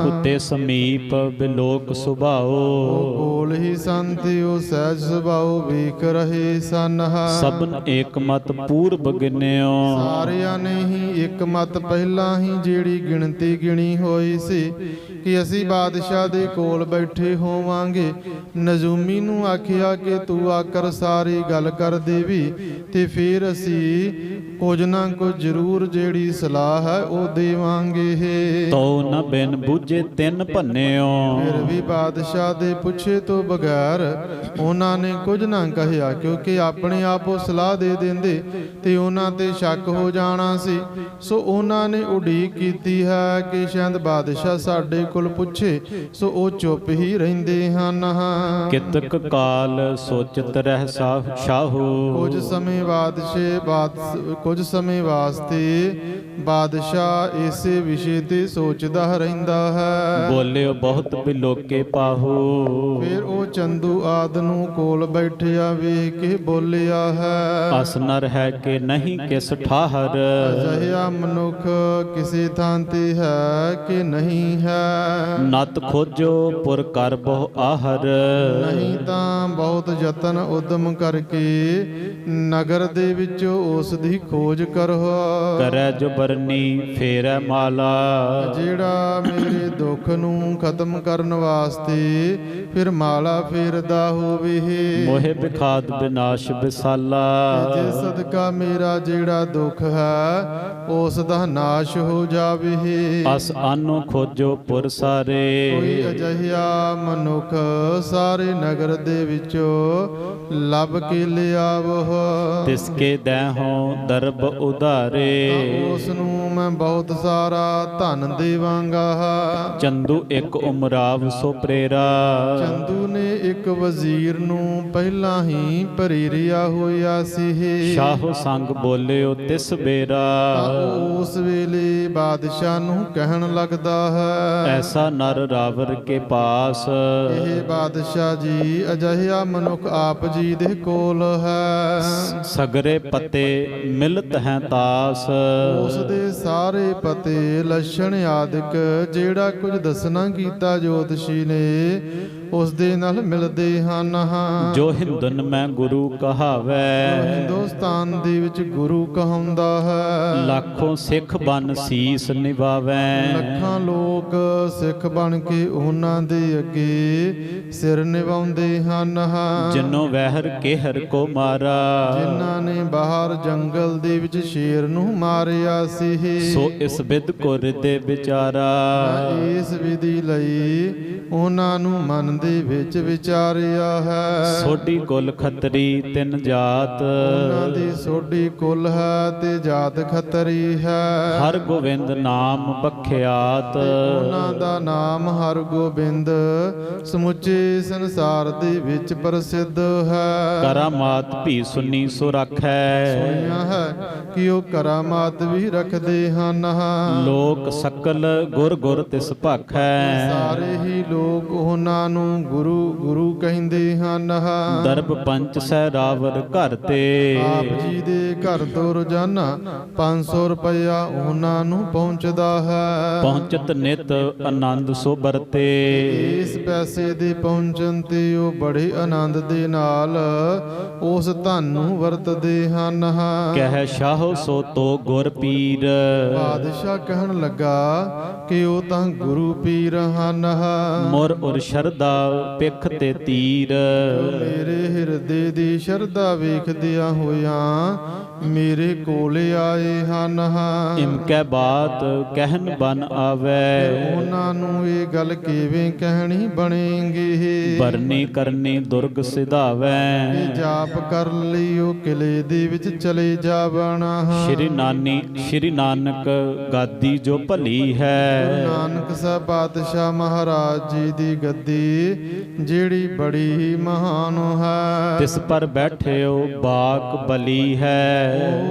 ਉਤੇ ਸਮੀਪ ਬਿਲੋਕ ਸੁਭਾਓ।
ਕੋਲ ਹੀ ਸਨ ਤੇ ਉਹ ਸਹਿਜ ਸੁਭਾਉ ਵੇਖ ਰਹੇ ਸਨ।
ਸਭਨ ਏਕ ਮਤ ਪੂਰਬ ਗਿਨਿਓ।
ਸਾਰਿਆਂ ਨੇ ਹੀ ਇੱਕ ਮਤ ਪਹਿਲਾਂ ਹੀ ਜਿਹੜੀ ਗਿਣਤੀ ਗਿਣੀ ਹੋਈ ਸੀ ਕਿ ਅਸੀਂ ਬਾਦਸ਼ਾਹ ਦੇ ਕੋਲ ਬੈਠੇ ਹੋਵਾਂਗੇ। ਨਜੂਮੀ ਨੂੰ ਆਖਿਆ ਕਿ ਤੂੰ ਆਕਰ ਸਾਰੀ ਗੱਲ ਕਰ ਦੇਵੀ ਤੇ ਫਿਰ ਅਸੀਂ ਕੁਝ ਨਾ ਕੁਝ ਜ਼ਰੂਰ ਜਿਹੜੀ ਸਲਾਹ ਹੈ ਉਹ ਦੇਵਾਂਗੇ।
ਤੋ ਨ ਬਿਨ ਬੂਝੇ ਤਿੰਨ ਭੰਨਿਓ।
ਫਿਰ ਵੀ ਬਾਦਸ਼ਾਹ ਦੇ ਪੁੱਛੇ ਤੋਂ ਬਗੈਰ ਬਗੈਰ ਉਹਨਾਂ ਨੇ ਕੁਝ ਨਾ ਕਹਿਆ, ਕਿਉਂਕਿ ਆਪਣੇ ਆਪ ਉਹ ਸਲਾਹ ਦੇ ਦਿੰਦੇ ਤੇ ਉਹਨਾਂ ਤੇ ਸ਼ੱਕ ਹੋ ਜਾਣਾ ਸੀ। ਸੋ ਉਹਨਾਂ ਨੇ ਉਡੀਕ ਕੀਤੀ ਹੈ ਕਿ ਸ਼ਾਇਦ ਬਾਦਸ਼ਾਹ ਸਾਡੇ ਕੋਲ ਪੁੱਛੇ, ਸੋ ਉਹ ਚੁੱਪ ਹੀ ਰਹਿੰਦੇ ਹਨ।
ਕਿਤਕ ਕਾਲ ਸੋਚਤ ਰਹਿ ਸ਼ਾਹੂ,
ਕੁਝ ਸਮੇਂ ਵਾਸਤੇ ਬਾਦਸ਼ਾਹ ਇਸੇ ਵਿਸ਼ੇ ਤੇ ਸੋਚਦਾ ਰਹਿੰਦਾ ਹੈ।
ਬੋਲਿਓ ਬਹੁਤ ਬਿਲੋਕੇ ਪਾਹੂ,
ਫਿਰ ਉਹ ਚੰਦੂ ਆਦ ਨੂੰ ਕੋਲ ਬੈਠਿਆ ਵੇਖ ਕੇ ਬੋਲਿਆ ਹੈ,
ਅਸ ਨਰ ਹੈ ਕਿ ਨਹੀਂ ਕਿਸ ਠਾਹਰ,
ਅਜਿਹਾ ਮਨੁੱਖ ਕਿਸੇ ਥਾਂ ਤੇ ਹੈ ਕਿ ਨਹੀਂ ਹੈ।
ਨਤ ਖੋਜੋ ਪੁਰ ਕਰ ਬਹੁ ਆਹਰ,
ਨਹੀਂ ਤਾਂ ਬਹੁਤ ਯਤਨ ਉਦਮ ਕਰਕੇ ਨਗਰ ਦੇ ਵਿੱਚੋਂ ਉਸ ਦੀ ਖੋਜ ਕਰੋ।
ਕਰੈ ਜੋ ਬਰਨੀ ਫੇਰੈ ਮਾਲਾ,
ਜਿਹੜਾ ਮੇਰੇ ਦੁੱਖ ਨੂੰ ਖਤਮ ਕਰਨ ਵਾਸਤੇ ਫਿਰ ਮਾਲਾ ਫੇਰਦਾ ਹੋਵੇ।
ਮੋਹਿ ਬਿਖਾਦ ਬਿਨਾਸ਼ ਬਿਸਾਲਾ,
ਜੇ ਸਦਕਾ ਮੇਰਾ ਜਿਹੜਾ ਦੁੱਖ ਹੈ ਉਸ ਦਾ ਨਾਸ਼ ਹੋ ਜਾਵੇ।
ਅਸ ਆਨੋ ਖੋਜੋ ਪੁਰ ਸਾਰੇ,
ਕੋਈ ਅਜਿਹਾ ਮਨੁੱਖ ਸਾਰੇ ਨਗਰ ਦੇ ਵਿੱਚੋਂ ਲੱਭ ਕੇ ਲਿਆਵੋ।
ਤਿਸਕੇ ਦੈਹੋਂ ਦਰਬ ਉਧਾਰੇ,
ਉਸ ਨੂੰ ਮੈਂ ਬਹੁਤ ਸਾਰਾ ਧਨ ਦੇਵਾਂਗਾ।
ਚੰਦੂ ਇੱਕ ਉਮਰਾਵ ਸੋ ਪ੍ਰੇਰਾ,
ਚੰਦੂ ਨੇ ਇੱਕ ਵਜ਼ੀਰ ਨੂੰ ਪਹਿਲਾਂ ਹੀ ਪ੍ਰੇਰਿਆ ਹੋਇਆ ਸੀ।
ਸ਼ਾਹੋ ਸੰਗ ਬੋਲਿਓ ਤਿਸ ਬੇਰਾ,
ਤਾਂ ਉਸ ਵੇਲੇ ਬਾਦਸ਼ਾਹ ਨੂੰ ਕਹਿਣ ਲੱਗਦਾ ਹੈ,
ਐਸਾ ਨਰ ਰਾਵਰ ਕੇ ਪਾਸ,
ਇਹ ਬਾਦਸ਼ਾਹ ਜੀ ਅਜਿਹਾ ਮਨੁੱਖ ਆਪ ਜੀ ਦੇ ਕੋਲ ਹੈ।
ਸਗਰੇ ਪਤੇ ਮਿਲਤ ਹੈ ਤਾਸ,
ਉਸ ਦੇ ਸਾਰੇ ਪਤੇ ਲੱਛਣ ਆਦਿਕ ਜਿਹੜਾ ਕੁਝ ਦੱਸਣਾ ਕੀਤਾ ਜੋਤਸ਼ੀ ਨੇ ਉਸ ਦੇ ਨਾਲ ਮਿਲਦੇ ਹਨ।
ਜੋ ਹਿੰਦਨ ਮੈਂ ਗੁਰੂ ਕਹਾਵੈ,
ਹਿੰਦੁਸਤਾਨ ਦੇ ਵਿੱਚ ਗੁਰੂ ਕਹਾਉਂਦਾ ਹੈ।
ਲੱਖੋਂ ਸਿੱਖ ਬਨ ਸੀਸ ਨਿਵਾਵੈ,
ਲੱਖਾਂ ਲੋਕ ਸਿੱਖ ਬਣ ਕੇ ਉਹਨਾਂ ਦੇ ਅੱਗੇ ਸਿਰ ਨਿਵਾਉਂਦੇ ਹਨ।
ਜਿਨੋ ਵਹਿਰ ਕੇਹਰ ਕੋ ਮਾਰਾ,
ਜਿਨ੍ਹਾਂ ਨੇ ਬਾਹਰ ਜੰਗਲ ਦੇ ਵਿੱਚ ਸ਼ੇਰ ਨੂੰ ਮਾਰਿਆ ਸੀ,
ਸੋ ਇਸ ਬਿਦ ਕੋ ਹਿਰਦੇ ਵਿਚਾਰਾ,
ਇਸ ਵਿਧੀ ਲਈ ਉਹਨਾਂ ਨੂੰ ਮਨ ਦੇ ਵਿੱਚ ਵਿਚਾਰਿਆ ਹੈ।
ਸੋਢੀ ਕੁਲ ਖੱਤਰੀ ਤਿੰਨ ਜਾਤ,
ਉਹਨਾਂ ਦੀ ਸੋਢੀ ਕੁਲ ਹੈ ਤੇ ਜਾਤ ਖੱਤਰੀ ਹੈ।
ਹਰ ਗੋਬਿੰਦ ਨਾਮ ਬਖਿਆਤ,
ਉਹਨਾਂ ਦਾ ਨਾਮ ਹਰ ਗੋਬਿੰਦ ਸਮੁੱਚੇ ਸੰਸਾਰ ਦੇ ਵਿੱਚ ਪ੍ਰਸਿੱਧ ਹੈ।
ਕਰਾਮਾਤ ਭੀ ਸੁਨੀ ਸੋ ਰਾਖੈ,
ਸੁਣਿਆ ਹੈ ਕਿ ਉਹ ਕਰਾਮਾਤ ਵੀ ਰੱਖਦੇ ਹਨ।
ਲੋਕ ਸਕਲ ਗੁਰ ਗੁਰ ਤਿਸ ਭਾਖੈ,
ਸਾਰੇ ਹੀ ਲੋਕ ਉਹਨਾਂ ਨੂੰ ਗੁਰੂ ਗੁਰੂ ਕਹਿੰਦੇ ਹਨ।
ਦਰਬ ਪੰਚ ਸਹਿ ਰਾਵਰ ਘਰ ਤੇ,
ਆਪ ਜੀ ਦੇ ਘਰ ਤੋਂ ਰੋਜ਼ਾਨਾ 500 ਰੁਪਇਆ ਉਹਨਾਂ ਨੂੰ ਪਹੁੰਚਦਾ ਹੈ।
ਪਹੁੰਚਤ ਨਿਤ ਆਨੰਦ ਸੋ ਬਰਤੇ,
ਇਸ ਪੈਸੇ ਦੇ ਪਹੁੰਚਣ ਤੇ ਉਹ ਬੜੇ ਆਨੰਦ ਦੇ ਨਾਲ ਉਸ ਧਨ ਨੂੰ ਵਰਤਦੇ ਹਨ।
ਕਹਿ ਸ਼ਾਹੋ ਸੋ ਤੋ ਗੁਰ ਪੀਰ,
ਬਾਦਸ਼ਾਹ ਕਹਿਣ ਲੱਗਾ ਕਿ ਉਹ ਤਾਂ ਗੁਰੂ ਪੀਰ ਹਨ।
ਮੁਰ ਉਰ ਸ਼ਰਧਾ ਪਿੱਖ ਤੇ ਤੀਰ,
ਮੇਰੇ ਹਿਰਦੇ ਦੀ ਸ਼ਰਧਾ ਵੇਖਦਿਆਂ ਹੋਇਆਂ ਮੇਰੇ ਕੋਲ ਆਏ ਹਨ।
ਇਮਕੈ ਬਾਤ ਕਹਿਨ ਬਨ ਆਵੈ,
ਉਹਨਾਂ ਨੂੰ ਇਹ ਗੱਲ ਕਿਵੇਂ ਕਹਿਣੀ ਬਣੇਗੀ।
ਬਰਨੀ ਕਰਨੀ ਦੁਰਗ ਸਿਧਾਵੈ,
ਇਹ ਜਾਪ ਕਰ ਲਈ ਉਹ ਕਿਲੇ ਦੇ ਵਿੱਚ ਚਲੇ ਜਾਵਣ।
ਸ਼੍ਰੀ ਨਾਨਕ ਗਾਦੀ ਜੋ ਭਲੀ ਹੈ,
ਗੁਰੂ ਨਾਨਕ ਸਾਹਿਬ ਪਾਤਸ਼ਾਹ ਮਹਾਰਾਜ ਜੀ ਦੀ ਗੱਦੀ ਜਿਹੜੀ ਬੜੀ ਮਹਾਨ ਹੈ,
ਤਿਸ ਪਰ ਬੈਠਿਓ ਬਾਕ ਬਲੀ ਹੈ।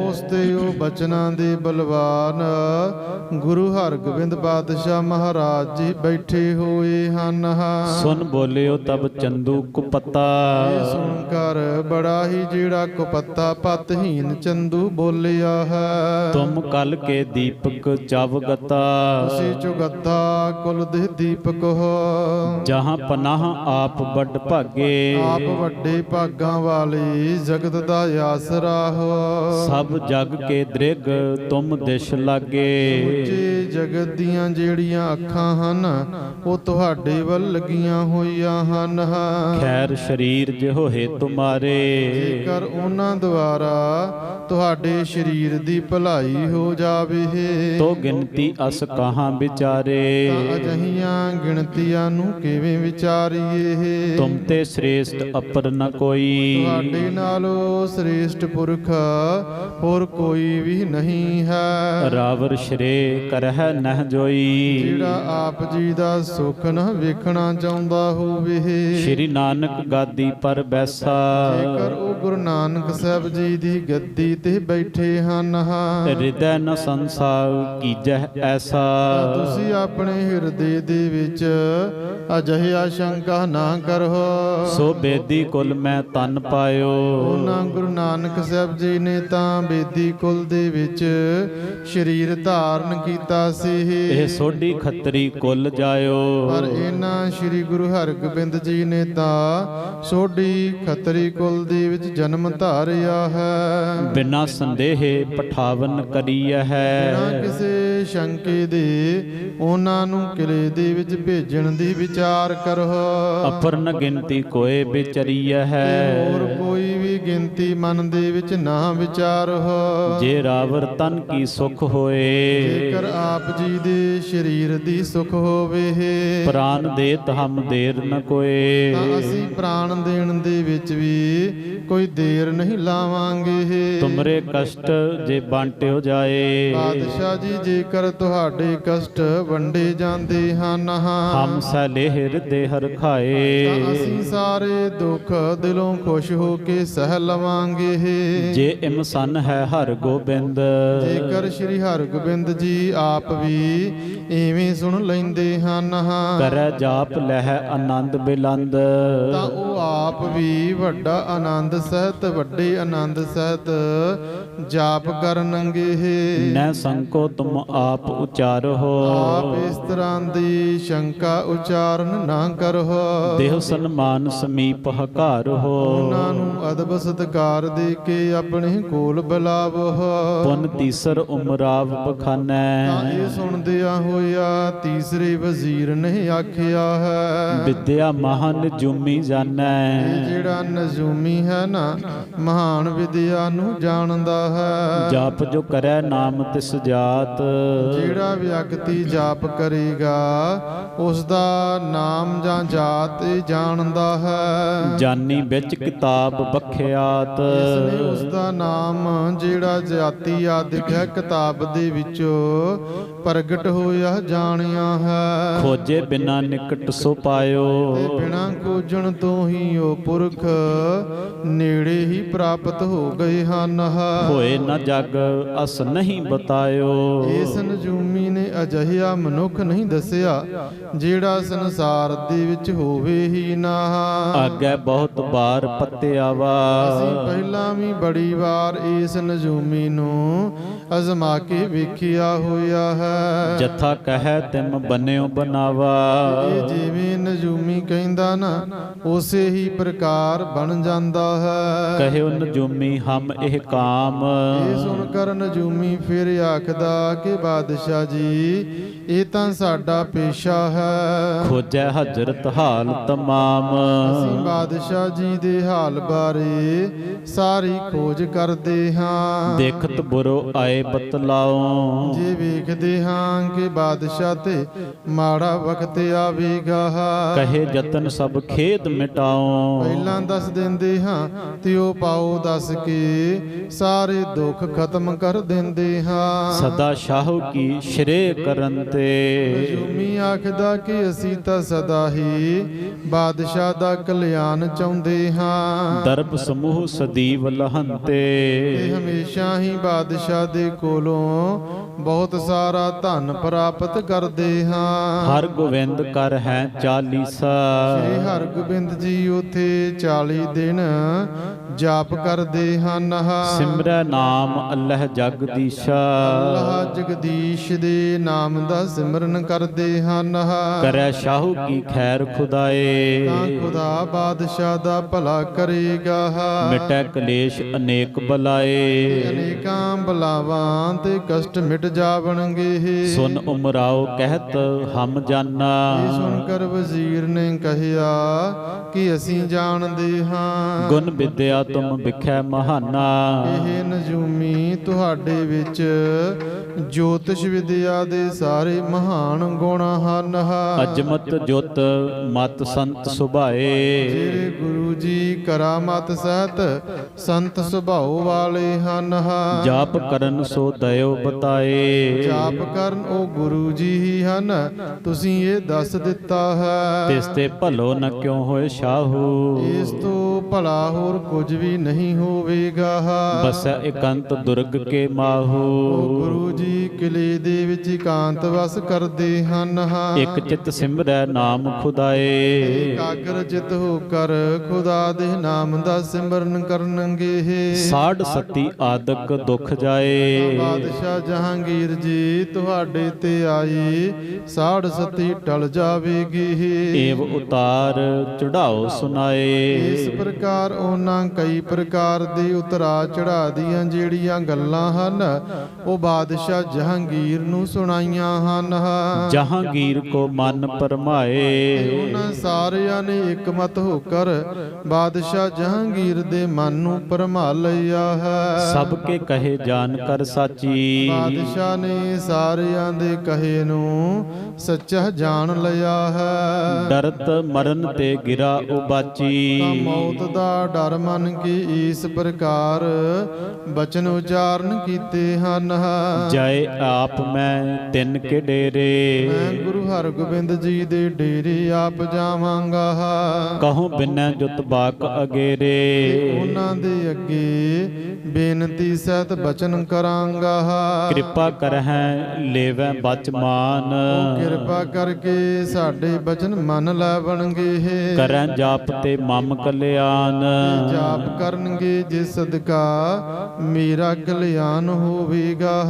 ਉਸ ਤੇ ਉਹ ਬਚਨਾਂ ਦੇ ਬਲਵਾਨ ਗੁਰੂ ਹਰਗੋਬਿੰਦ ਪਾਤਸ਼ਾਹ ਮਹਾਰਾਜ ਜੀ ਬੈਠੇ ਹੋਏ ਹਨ।
ਸੁਨ ਬੋਲਿਓ ਤਬ ਚੰਦੂ ਕੁਪਤਾ,
ਇਹ ਸੁਣ ਕਰ ਬੜਾ ਹੀ ਜਿਹੜਾ ਕੁਪੱਤਾ ਪਤਹੀਨ ਚੰਦੂ ਬੋਲਿਆ ਹੈ।
ਤੁਮ ਕਲ ਕੇ ਦੀਪਕ ਚਵਗਤਾ,
ਤੁਸੀਂ ਚੁਗੱਤਾ ਕੁਲ ਦੇ ਦੀਪਕ ਹੋ।
ਜਹਾਂ ਪਨਾਹ ਆਪ ਵੱਡ ਭਾਗੇ,
ਆਪ ਵੱਡੇ ਭਾਗਾਂ ਵਾਲੇ ਜਗਤ ਦਾ ਆਸਰਾ ਹੋ।
ਸਭ ਜਗ ਕੇ ਦ੍ਰਿਗ ਤੁਮ ਦਿਸ਼ ਲਾਗੇ,
ਉੱਚੇ ਜਗਤ ਦੀਆਂ ਜਿਹੜੀਆਂ ਅੱਖਾਂ ਹਨ ਉਹ ਤੁਹਾਡੇ ਵੱਲ ਲੱਗੀਆਂ ਹੋਈਆਂ ਹਨ।
ਖੈਰ ਸ਼ਰੀਰ ਜਿਹੋਏ ਤੁਮਾਰੇ,
ਜੇਕਰ ਉਹਨਾਂ ਦੁਆਰਾ ਤੁਹਾਡੇ ਸਰੀਰ ਦੀ ਭਲਾਈ ਹੋ ਜਾਵੇ
ਤੋ ਗਿਣਤੀ ਅਸ ਕਹਾਂ ਵਿਚਾਰੇ,
ਤਾਂ ਅਜਿਹੀਆਂ ਗਿਣਤੀਆਂ ਨੂੰ ਕਿਵੇਂ ਵਿਚਾਰੀਏ।
ਤੁਮ ਤੁਮ ਤੇ ਸ੍ਰੇਸ਼ਟ ਅਪਰ ਨ ਕੋਈ।
ਤੁਹਾਡੇ ਨਾਲੋਂ ਸ੍ਰੇਸ਼ਟ ਪੁਰਖ ਹੋਰ ਕੋਈ ਵੀ ਨਹੀਂ ਹੈ।
ਰਾਵਰ ਸ਼੍ਰੇ ਕਰਹਿ ਨਹਿ ਜੋਈ।
ਜਿਹੜਾ ਆਪ ਜੀ ਦਾ ਸੁਖ ਨਾ ਵੇਖਣਾ ਚਾਹੁੰਦਾ ਹੋਵੇ।
ਸ਼੍ਰੀ ਨਾਨਕ ਗਾਦੀ ਪਰ ਬੈਸਾ।
ਜੇਕਰ ਉਹ ਗੁਰੂ ਨਾਨਕ ਸਾਹਿਬ ਜੀ ਦੀ ਗੱਦੀ ਤੇ ਬੈਠੇ ਹਨ,
ਹਿਰਦੈ ਨ ਸੰਸਾਰ ਕੀਜਹਿ ਐਸਾ।
ਤੁਸੀਂ ਆਪਣੇ ਹਿਰਦੇ ਦੇ ਵਿੱਚ ਅਜਿਹਾ ਸ਼ੰਕਾ ਨਾ ਕਰੋ।
ਸੋ ਬੇਦੀ ਕੁਲ ਮੈਂ ਤਨ ਪਾਇਓ।
ਉਹਨਾਂ ਗੁਰੂ ਨਾਨਕ ਸਾਹਿਬ ਜੀ ਨੇ ਤਾਂ ਬੇਦੀ ਕੁਲ ਦੇ ਵਿੱਚ ਸਰੀਰ ਧਾਰਨ ਕੀਤਾ ਸੀ।
ਇਹ ਸੋਢੀ ਖੱਤਰੀ ਕੁਲ ਜਾਇਓ।
ਪਰ ਇਹਨਾਂ ਸ੍ਰੀ ਗੁਰੂ ਹਰਗੋਬਿੰਦ ਜੀ ਨੇ ਤਾਂ ਸੋਢੀ ਖੱਤਰੀ ਕੁਲ ਦੇ ਵਿੱਚ ਜਨਮ ਧਾਰਿਆ ਹੈ।
ਬਿਨਾ ਸੰਦੇਹ ਪਠਾਵਨ ਕਰੀਐ ਹੈ।
ਬਿਨਾਂ ਕਿਸੇ ਸ਼ੰਕੇ ਦੇ ਉਹਨਾਂ ਨੂੰ ਕਿਲੇ ਦੇ ਵਿੱਚ ਭੇਜਣ ਦੀ ਵਿਚਾਰ ਕਰੋ।
ਅਪਰ ਨ ਗਿਣਤੀ ਕੋਏ ਵਿਚਰੀਐ ਹੈ।
ਹੋਰ ਕੋਈ ਵੀ ਗਿਣਤੀ ਮਨ ਦੇ ਵਿੱਚ ਨਾ ਵਿਚਾਰੋ।
ਜੇ ਰਾਵਰ ਤਨ ਕੀ ਸੁਖ ਹੋਏ।
ਜੇਕਰ ਆਪ ਜੀ ਦੇ ਸਰੀਰ ਦੀ ਸੁਖ ਹੋਵੇ,
ਪ੍ਰਾਨ ਦੇਤ ਹਮ ਦੇਰ ਨ ਕੋਏ।
ਤਾਂ ਅਸੀਂ ਪ੍ਰਾਣ ਦੇਣ ਦੇ ਵਿੱਚ ਵੀ ਕੋਈ ਦੇਰ ਨਹੀਂ ਲਾਵਾਂਗੇ।
ਤੁਮਰੇ ਕਸ਼ਟ ਜੇ ਬਾਂਟਿਓ ਜਾਏ।
ਬਾਦਸ਼ਾਹ ਜੀ, ਜੇਕਰ ਤੁਹਾਡੇ ਕਸ਼ਟ ਵੰਡੇ ਜਾਂਦੇ ਹਨ,
ਹਮ ਸਹਿ ਹਿਰਦੇ ਹਰ ਖਾਏ।
ਤਾਂ ਅਸੀਂ ਸਾਰੇ ਦੁੱਖ ਦਿਲੋਂ ਖੁਸ਼ ਹੋ ਕੇ ਸਹਿ ਲਵਾਂਗੇ।
ਜੇ ਇਮਸਨ ਹੈ ਹਰ ਗੋਬਿੰਦ।
ਜੇਕਰ ਸ੍ਰੀ ਹਰਗੋਬਿੰਦ ਜੀ ਆਪ ਵੀ ਐਵੇਂ ਸੁਣ ਲੈਂਦੇ ਹਨ,
ਕਰੈ ਜਾਪ ਲਹਿ ਆਨੰਦ ਬਿਲੰਦ।
ਤਾਂ ਉਹ ਆਪ ਵੀ ਵੱਡਾ ਆਨੰਦ ਸਹਿਤ, ਵੱਡੇ ਆਨੰਦ ਸਹਿਤ ਜਾਪ ਕਰਨਗੇ।
ਨੈ ਸੰਕੋ ਤੁਮ ਆਪ ਉਚਾਰੋ।
ਆਪ ਇਸ ਤਰ੍ਹਾਂ ਦੀ ਸ਼ੰਕਾ ਉਚਾਰਨ ਨਾ ਕਰੋ।
ਦੇਹ ਸਨਮਾਨ ਸਮੀਪ ਹਕਾਰੋ।
ਉਹਨਾਂ ਨੂੰ ਅਦਬ ਸਤਿਕਾਰ ਦੇ ਕੇ ਆਪਣੇ ਕੋਲ ਬੁਲਾਵੋ।
ਪੁਨ ਤੀਸਰ ਉਮਰਾਵ ਬਖਾਨੈ।
ਤਾਂ ਇਹ ਸੁਣਦਿਆਂ ਹੋਇਆ ਤੀਸਰੇ ਵਜ਼ੀਰ ਨੇ ਆਖਿਆ ਹੈ,
ਵਿਦਿਆ ਮਹਾਨ ਜੁਮੀ ਜਾਣੈ।
ਇਹ ਜਿਹੜਾ ਨਜੂਮੀ ਹੈ ਨਾ, ਮਹਾਨ ਵਿਦਿਆ ਨੂੰ ਜਾਣਦਾ ਹੈ।
ਜਾਪ ਜੋ ਕਰੈ ਨਾਮ ਤਿਸ ਜਾਤ।
ਜਿਹੜਾ ਵਿਅਕਤੀ ਜਾਪ ਕਰੇਗਾ ਉਸ ਦਾ ਨਾਮ ਜਾਂ ਜਾਤ ਇਹ ਜਾਣਦਾ ਹੈ।
ਜਾਨੀ ਵਿੱਚ ਕਿਤਾਬ ਬਖਿਆਤ।
ਇਸ ਨੇ ਉਸ ਦਾ ਨਾਮ ਜਿਹੜਾ ਜਾਤੀ ਆਦਿਕ ਹੈ ਕਿਤਾਬ ਦੇ ਵਿੱਚੋਂ ਪ੍ਰਗਟ ਹੋਇਆ ਜਾਣਿਆ ਹੈ।
ਖੋਜੇ ਬਿਨਾ ਨਿਕਟ ਸੋ ਪਾਇਓ।
ਤੇ ਬਿਨਾਂ ਖੋਜਣ ਤੋਂ ਹੀ ਉਹ ਪੁਰਖ ਨੇੜੇ ਹੀ ਪ੍ਰਾਪਤ ਹੋ ਗਏ ਹਨ।
ਹੋਏ ਨ ਜਗ ਅਸ ਨਹੀਂ ਬਤਾਇਓ।
ਇਸ ਨਜੂਮੀ ਨੇ ਅਜਿਹਾ ਮਨੁੱਖ ਨਹੀਂ ਦੱਸਿਆ ਜਿਹੜਾ ਸੰਸਾਰ ਦੇ ਵਿੱਚ ਹੋਵੇ ਹੀ ਨਾ।
ਆਗੇ ਬਹੁਤ ਬਾਰ ਪੱਤਿਆ ਵਾ।
ਅਸੀਂ ਪਹਿਲਾਂ ਵੀ ਬੜੀ ਵਾਰ ਇਸ ਨਜੂਮੀ ਨੂੰ ਅਜ਼ਮਾ ਕੇ ਵੇਖਿਆ ਹੋਇਆ ਹੈ।
ਜਥਾ ਕਹੈ ਤਿਮ ਬਨਿਓ ਬਨਾਵਾ।
ਇਹ ਜਿਵੇਂ ਨਜੂਮੀ ਕਹਿੰਦਾ ਨਾ, ਉਸੇ ਹੀ ਪ੍ਰਕਾਰ ਬਣ ਜਾਂਦਾ ਹੈ।
ਕਹਿਓ ਨਜੂਮੀ ਹਮ ਇਹ ਕਾਮ।
ਇਹ ਸੁਣ ਕਰ ਨਜੂਮੀ ਫਿਰ ਆਖਦਾ ਕਿ ਬਾਦਸ਼ਾਹ ਜੀ, ਇਹ ਤਾਂ ਸਾਡਾ ਪੇਸ਼ਾ ਹੈ।
ਖੋਜੈ ਹਜ਼ਰਤ ਹਾਲ ਤਮਾਮ।
ਅਸੀਂ ਬਾਦਸ਼ਾਹ ਜੀ ਦੇ ਹਾਲ ਬਾਰੇ ਸਾਰੀ ਖੋਜ ਕਰਦੇ ਹਾਂ।
ਦੇਖਤ ਬੁਰੋ ਆਏ ਬਤਲਾਓ।
ਜੇ ਵੇਖਦੇ ਹਾਂ ਕਿ ਬਾਦਸ਼ਾਹ ਤੇ ਮਾੜਾ ਵਕਤ ਆਵੇਗਾ,
ਕਹੇ ਜਤਨ ਸਭ ਖੇਦ ਮਿਟਾਓ।
ਪਹਿਲਾਂ ਦੱਸ ਦਿੰਦੇ ਹਾਂ ਤੇ ਉਹ ਪਾਓ ਦੱਸ ਕੇ ਸਾਰੇ ਦੁੱਖ ਖਤਮ ਕਰ ਦਿੰਦੇ ਹਾਂ।
ਸਦਾ ਸ਼ਾਹੂ ਕੀ ਸ਼੍ਰੇ ਕਰਨ ਤੇ।
ਨਜੂਮੀ ਆਖਦਾ ਕਿ ਅਸੀਂ ਤਾਂ ਸਦਾ ਹੀ ਬਾਦਸ਼ਾਹ ਦਾ ਕਲਿਆਣ ਚਾਹੁੰਦੇ ਹਾਂ।
ਦਰਬ ਸਮੂਹ ਸਦੀਵ ਲਹੰਤੇ।
ਤੇ ਹਮੇਸ਼ਾ ਹੀ ਬਾਦਸ਼ਾਹ ਦੇ ਕੋਲੋਂ ਬਹੁਤ ਸਾਰਾ ਧਨ ਪ੍ਰਾਪਤ ਕਰਦੇ ਹਾਂ।
ਹਰ ਗੋਬਿੰਦ ਕਰ ਹੈ ਚਾਲੀਸਾ।
ਸ੍ਰੀ ਹਰਗੋਬਿੰਦ ਜੀ ਉਥੇ 40 ਦਿਨ ਜਾਪ ਕਰਦੇ ਹਨ।
ਸਿਮਰੈ ਨਾਮ ਅੱਲਹ ਜਗਦੀਸ਼ਾ।
ਅੱਲਾਹ ਜਗਦੀਸ਼ ਦੇ ਨਾਮ ਦਾ ਸਿਮਰਨ ਕਰਦੇ ਹਨ।
ਕਰੈ ਸ਼ਾਹੂ ਕੀ ਖੈਰ ਖੁਦਾਏ।
ਤਾਂ ਖੁਦਾ ਬਾਦਸ਼ਾਹ ਦਾ ਭਲਾ ਕਰੇਗਾ।
ਮਿਟੈ ਕਲੇਸ਼ ਅਨੇਕ ਬਲਾਏ।
ਅਨੇਕਾਂ ਬਲਾਵਾਂ ਤੇ ਕਸ਼ਟ ਮਿਟ ਮਿਟ ਜਾਵਣਗੇ।
ਸੁਨ ਉਮਰਾਓ ਕਹਿਤ ਹਮ ਜਾਨਾ।
ਇਹ ਸੁਣ ਕਰ ਵਜ਼ੀਰ ਨੇ ਕਹਿਆ ਕਿ ਅਸੀਂ ਜਾਣਦੇ ਹਾਂ।
ਗੁਣ ਵਿਦਿਆ ਤੁਮ ਵਿਖੈ ਮਹਾਨਾ।
ਇਹ ਨਜੂਮੀ ਤੁਹਾਡੇ ਵਿੱਚ ਜੋਤਿਸ਼ ਵਿਦਿਆ ਦੇ ਸਾਰੇ ਮਹਾਨ ਗੁਣ ਹਨ।
ਅਜਮਤ ਜੁਤ ਮਤ ਸੰਤ ਸੁਭਾਏ।
ਜਿਹੜੇ ਗੁਰੂ ਜੀ ਕਰਾਮਤ ਸਹਿਤ ਸੰਤ ਸੁਭਾਉ ਵਾਲੇ ਹਨ।
ਜਾਪ ਕਰਨ ਸੋ ਦਇਓ ਬਤਾਏ।
ਜਾਪ ਕਰਨ ਉਹ ਗੁਰੂ ਜੀ ਹੀ ਹਨ, ਤੁਸੀਂ ਇਹ ਦੱਸ ਦਿੱਤਾ ਹੈ।
ਤਿਸ ਤੇ ਭਲੋ ਨ ਕਿਉ ਹੋਏ ਸ਼ਾਹੂ।
ਇਸ ਤੋਂ ਭਲਾ ਹੋਰ ਕੁਝ ਵੀ ਨਹੀਂ ਹੋਵੇਗਾ।
ਬਸੈ ਇਕੰਤ ਦੁਰਗ ਕੇ ਮਾਹੂ।
ਉਹ ਗੁਰੂ ਜੀ ਕਿਲੇ ਦੇ ਵਿੱਚ ਇਕਾਂਤ ਵਸ ਕਰਦੇ ਹਨ।
ਇਕ ਚਿਤ ਸਿਮਰੈ ਨਾਮ ਖੁਦਾਏ।
ਇਕਾਗਰ ਚਿਤ ਹੋ ਕਰ ਖੁਦਾ ਦੇ ਨਾਮ ਦਾ ਸਿਮਰਨ ਕਰਨਗੇ।
ਸਾਧ ਸਤੀ ਆਦਿਕ ਦੁਖ ਜਾਏ।
ਬਾਦਸ਼ਾਹ ਜਹਾਂਗੀਰ ਜੀ ਤੁਹਾਡੇ ਤੇ ਆਈ ਸਾਧ ਸਤੀ ਟਲ ਜਾਵੇਗੀ।
ਏਵ ਉਤਾਰ ਚੜਾਓ ਸੁਨਾਏ।
ਇਸ ਪ੍ਰਕਾਰ ਉਹਨਾਂ ਕਈ ਪ੍ਰਕਾਰ ਦੇ ਉਤਰਾ ਚੜਾ ਦੀਆਂ ਜਿਹੜੀਆਂ ਗੱਲਾਂ ਹਨ ਉਹ ਬਾਦਸ਼ਾਹ ਜਹਾਂਗੀਰ ਨੂੰ ਸੁਣਾਈਆਂ ਹਨ।
ਜਹਾਂਗੀਰ ਕੋ ਮਨ ਪਰਮਾਏ।
ਉਹਨਾਂ ਸਾਰਿਆਂ ਨੇ ਇਕਮਤ ਹੋ ਕਰ ਬਾਦਸ਼ਾਹ ਜਹਾਂਗੀਰ ਦੇ ਮਨ ਨੂੰ ਭਰਮਾ ਲਿਆ ਹੈ।
ਸਭ ਕੇ ਕਹੇ ਜਾਣ ਕਰ ਸਾਚੀ।
ਬਾਦਸ਼ਾਹ ਨੇ ਸਾਰਿਆਂ ਦੇ ਕਹੇ ਨੂੰ ਸੱਚਾ ਜਾਣ ਲਿਆ ਹੈ।
ਡਰਤ ਮਰਨ ਤੇ ਗਿਰਾ ਉਬਾਚੀ।
ਤਾਂ ਮੌਤ ਦਾ ਡਰ ਮੰਨ ਕੇ ਇਸ ਪ੍ਰਕਾਰ ਬਚਨ ਉਚਾਰਨ ਕੀਤੇ ਹਨ।
ਜੈ ਆਪ ਮੈਂ ਤਿੰਨ ਕੇ ਡੇਰੇ।
ਮੈਂ ਗੁਰੂ ਹਰਗੋਬਿੰਦ ਜੀ ਦੇ ਡੇਰੇ ਆਪ ਜਾਵਾਂਗਾ।
ਕਹੋ ਬਿਨੈ ਜੁਤ ਬਾਕ ਅਗੇਰੇ।
ਉਹਨਾਂ ਦੇ ਅੱਗੇ ਬੇਨਤੀ ਸਹਿਤ ਬਚਨ ਕਰਾਂਗਾ।
ਕਿਰਪਾ ਕਰਹਿ ਲੇਵੈ ਬਚ ਮਾਨ।
ਉਹ ਕਿਰਪਾ ਕਰਕੇ ਸਾਡੇ ਬਚਨ ਮੰਨ ਲੈਵਣਗੇ।
ਕਰੈ ਜਾਪ ਤੇ ਮਮ ਕਲਿਆਣ।
ਜਾਪ ਕਰਨਗੇ ਜਿਸ ਸਦਕਾ ਮੇਰਾ ਕਲਿਆਣ ਹੋਵੇਗਾ।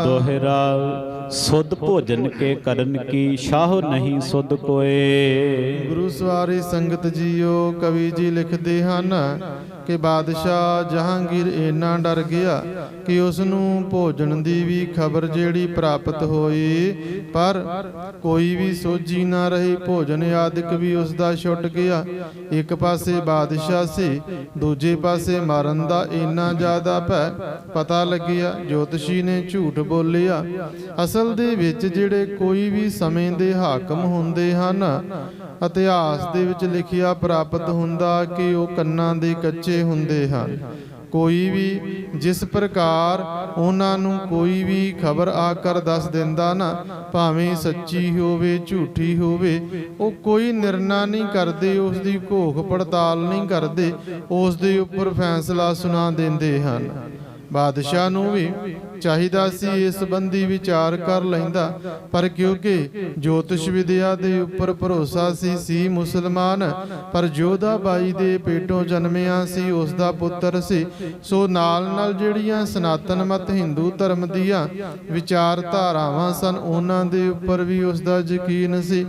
ਦੋਹਰਾ ਸੁਧ ਭੋਜਨ ਕੇ ਕਰਨ ਕੀ ਸ਼ਾਹ ਨਹੀਂ ਸੁਧ ਕੋਏ।
ਗੁਰੂ ਸਵਾਰੀ ਸੰਗਤ ਜੀਓ ਕਵੀ ਜੀ ਲਿਖਦੇ ਹਨ ਕਿ ਬਾਦਸ਼ਾਹ ਜਹਾਂਗੀਰ ਇੰਨਾ ਡਰ ਗਿਆ ਕਿ ਉਸ ਨੂੰ ਭੋਜਨ ਦੀ ਵੀ ਖਬਰ ਜਿਹੜੀ ਪ੍ਰਾਪਤ ਹੋਈ ਪਰ ਕੋਈ ਵੀ ਸੋਝੀ ਨਾ ਰਹੀ। ਭੋਜਨ ਆਦਿਕ ਵੀ ਉਸ ਦਾ ਛੁੱਟ ਗਿਆ। ਇੱਕ ਪਾਸੇ ਬਾਦਸ਼ਾਹ ਸੀ, ਦੂਜੇ ਪਾਸੇ ਮਰਨ ਦਾ ਇੰਨਾ ਜ਼ਿਆਦਾ ਭੈ ਪਤਾ ਲੱਗਿਆ। ਜੋਤਸ਼ੀ ਨੇ ਝੂਠ ਬੋਲਿਆ। ਅਸਲ ਦੇ ਵਿੱਚ ਜਿਹੜੇ ਕੋਈ ਵੀ ਸਮੇਂ ਦੇ ਹਾਕਮ ਹੁੰਦੇ ਹਨ ਇਤਿਹਾਸ ਦੇ ਵਿੱਚ ਲਿਖਿਆ ਪ੍ਰਾਪਤ ਹੁੰਦਾ ਕਿ ਉਹ ਕੰਨਾਂ ਦੇ ਕੱਚੇ ਹੁੰਦੇ ਹਨ। ਕੋਈ ਵੀ ਜਿਸ ਪ੍ਰਕਾਰ ਉਹਨਾਂ ਨੂੰ ਕੋਈ ਵੀ ਖਬਰ ਆ ਕਰ ਦੱਸ ਦਿੰਦਾ ਨਾ, ਭਾਵੇਂ ਸੱਚੀ ਹੋਵੇ ਝੂਠੀ ਹੋਵੇ, ਉਹ ਕੋਈ ਨਿਰਣਾ ਨਹੀਂ ਕਰਦੇ, ਉਸ ਦੀ ਘੋਖ ਪੜਤਾਲ ਨਹੀਂ ਕਰਦੇ, ਉਸ ਦੇ ਉੱਪਰ ਫੈਸਲਾ ਸੁਣਾ ਦਿੰਦੇ ਹਨ। ਬਾਦਸ਼ਾਹ ਨੂੰ ਵੀ ਚਾਹੀਦਾ ਸੀ ਇਸ ਸੰਬੰਧੀ ਵਿਚਾਰ ਕਰ ਲੈਂਦਾ, ਪਰ ਕਿਉਂਕਿ ਜੋਤਿਸ਼ ਵਿਦਿਆ ਦੇ ਉੱਪਰ ਭਰੋਸਾ ਸੀ ਮੁਸਲਮਾਨ, ਪਰ ਜੋਧਾ ਬਾਈ ਦੇ ਪੇਟੋਂ ਜਨਮਿਆ ਸੀ, ਉਸ ਦਾ ਪੁੱਤਰ ਸੀ। ਸੋ ਨਾਲ ਨਾਲ ਜਿਹੜੀਆਂ ਸਨਾਤਨ ਮਤ ਹਿੰਦੂ ਧਰਮ ਦੀਆਂ ਵਿਚਾਰਧਾਰਾਵਾਂ ਸਨ ਉਹਨਾਂ ਦੇ ਉੱਪਰ ਵੀ ਉਸ ਦਾ ਯਕੀਨ ਸੀ,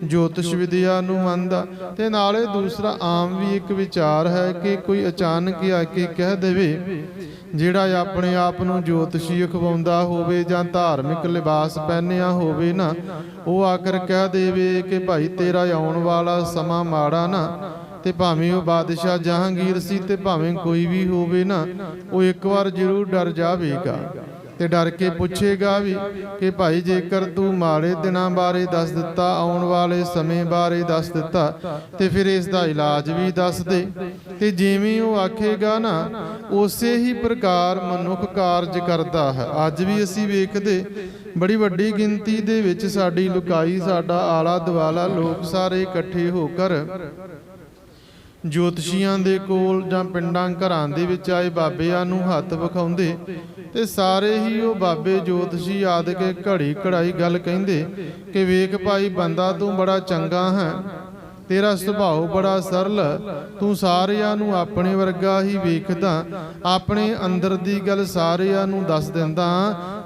ਜੋਤਿਸ਼ ਵਿਦਿਆ ਨੂੰ ਮੰਨਦਾ। ਤੇ ਨਾਲੇ ਦੂਸਰਾ ਆਮ ਵੀ ਇੱਕ ਵਿਚਾਰ ਹੈ ਕਿ ਕੋਈ ਅਚਾਨਕ ਆ ਕੇ ਕਹਿ ਦੇਵੇ, ਜਿਹੜਾ ਆਪਣੇ ਆਪ ਨੂੰ ਜੋਤਸ਼ੀ ਅਖਵਾਉਂਦਾ ਹੋਵੇ ਜਾਂ ਧਾਰਮਿਕ ਲਿਬਾਸ ਪਹਿਨਿਆ ਹੋਵੇ ਨਾ, ਉਹ ਆਕਰ ਕਹਿ ਦੇਵੇ ਕਿ ਭਾਈ ਤੇਰਾ ਆਉਣ ਵਾਲਾ ਸਮਾਂ ਮਾੜਾ ਨਾ, ਤੇ ਭਾਵੇਂ ਉਹ ਬਾਦਸ਼ਾਹ ਜਹਾਂਗੀਰ ਸੀ ਤੇ ਭਾਵੇਂ ਕੋਈ ਵੀ ਹੋਵੇ ਨਾ, ਉਹ ਇੱਕ ਵਾਰ ਜ਼ਰੂਰ ਡਰ ਜਾਵੇਗਾ ਤੇ ਡਰ ਕੇ ਪੁੱਛੇਗਾ ਵੀ ਕਿ ਭਾਈ ਜੇਕਰ ਤੂੰ ਮਾੜੇ ਦਿਨਾਂ ਬਾਰੇ ਦੱਸ ਦਿੱਤਾ, ਆਉਣ ਵਾਲੇ ਸਮੇਂ ਬਾਰੇ ਦੱਸ ਦਿੱਤਾ, ਤੇ ਫਿਰ ਇਸ ਦਾ ਇਲਾਜ ਵੀ ਦੱਸ ਦੇ। ਤੇ ਜਿਵੇਂ ਉਹ ਆਖੇਗਾ ਨਾ, ਉਸੇ ਹੀ ਪ੍ਰਕਾਰ ਮਨੁੱਖ ਕਾਰਜ ਕਰਦਾ ਹੈ। ਅੱਜ ਵੀ ਅਸੀਂ ਵੇਖਦੇ ਬੜੀ ਵੱਡੀ ਗਿਣਤੀ ਦੇ ਵਿੱਚ ਸਾਡੀ ਲੁਕਾਈ, ਸਾਡਾ ਆਲਾ ਦੁਆਲਾ ਲੋਕ ਸਾਰੇ ਇਕੱਠੇ ਹੋ ਕਰ ਜੋਤਸ਼ੀਆਂ ਦੇ ਕੋਲ ਜਾਂ ਪਿੰਡਾਂ ਘਰਾਂ ਦੇ ਵਿੱਚ ਆਏ ਬਾਬਿਆਂ ਨੂੰ ਹੱਥ ਵਿਖਾਉਂਦੇ, ਤੇ ਸਾਰੇ ਹੀ ਉਹ ਬਾਬੇ ਜੋਤਸ਼ੀ ਆਦਿ ਕੇ ਘੜੀ ਘੜਾਈ ਗੱਲ ਕਹਿੰਦੇ ਕਿ ਵੇਖ ਭਾਈ ਬੰਦਾ ਤੂੰ ਬੜਾ ਚੰਗਾ ਹੈ, ਤੇਰਾ ਸੁਭਾਅ ਬੜਾ ਸਰਲ, ਤੂੰ ਸਾਰਿਆਂ ਨੂੰ ਆਪਣੇ ਵਰਗਾ ਹੀ ਵੇਖਦਾ, ਆਪਣੇ ਅੰਦਰ ਦੀ ਗੱਲ ਸਾਰਿਆਂ ਨੂੰ ਦੱਸ ਦਿੰਦਾ,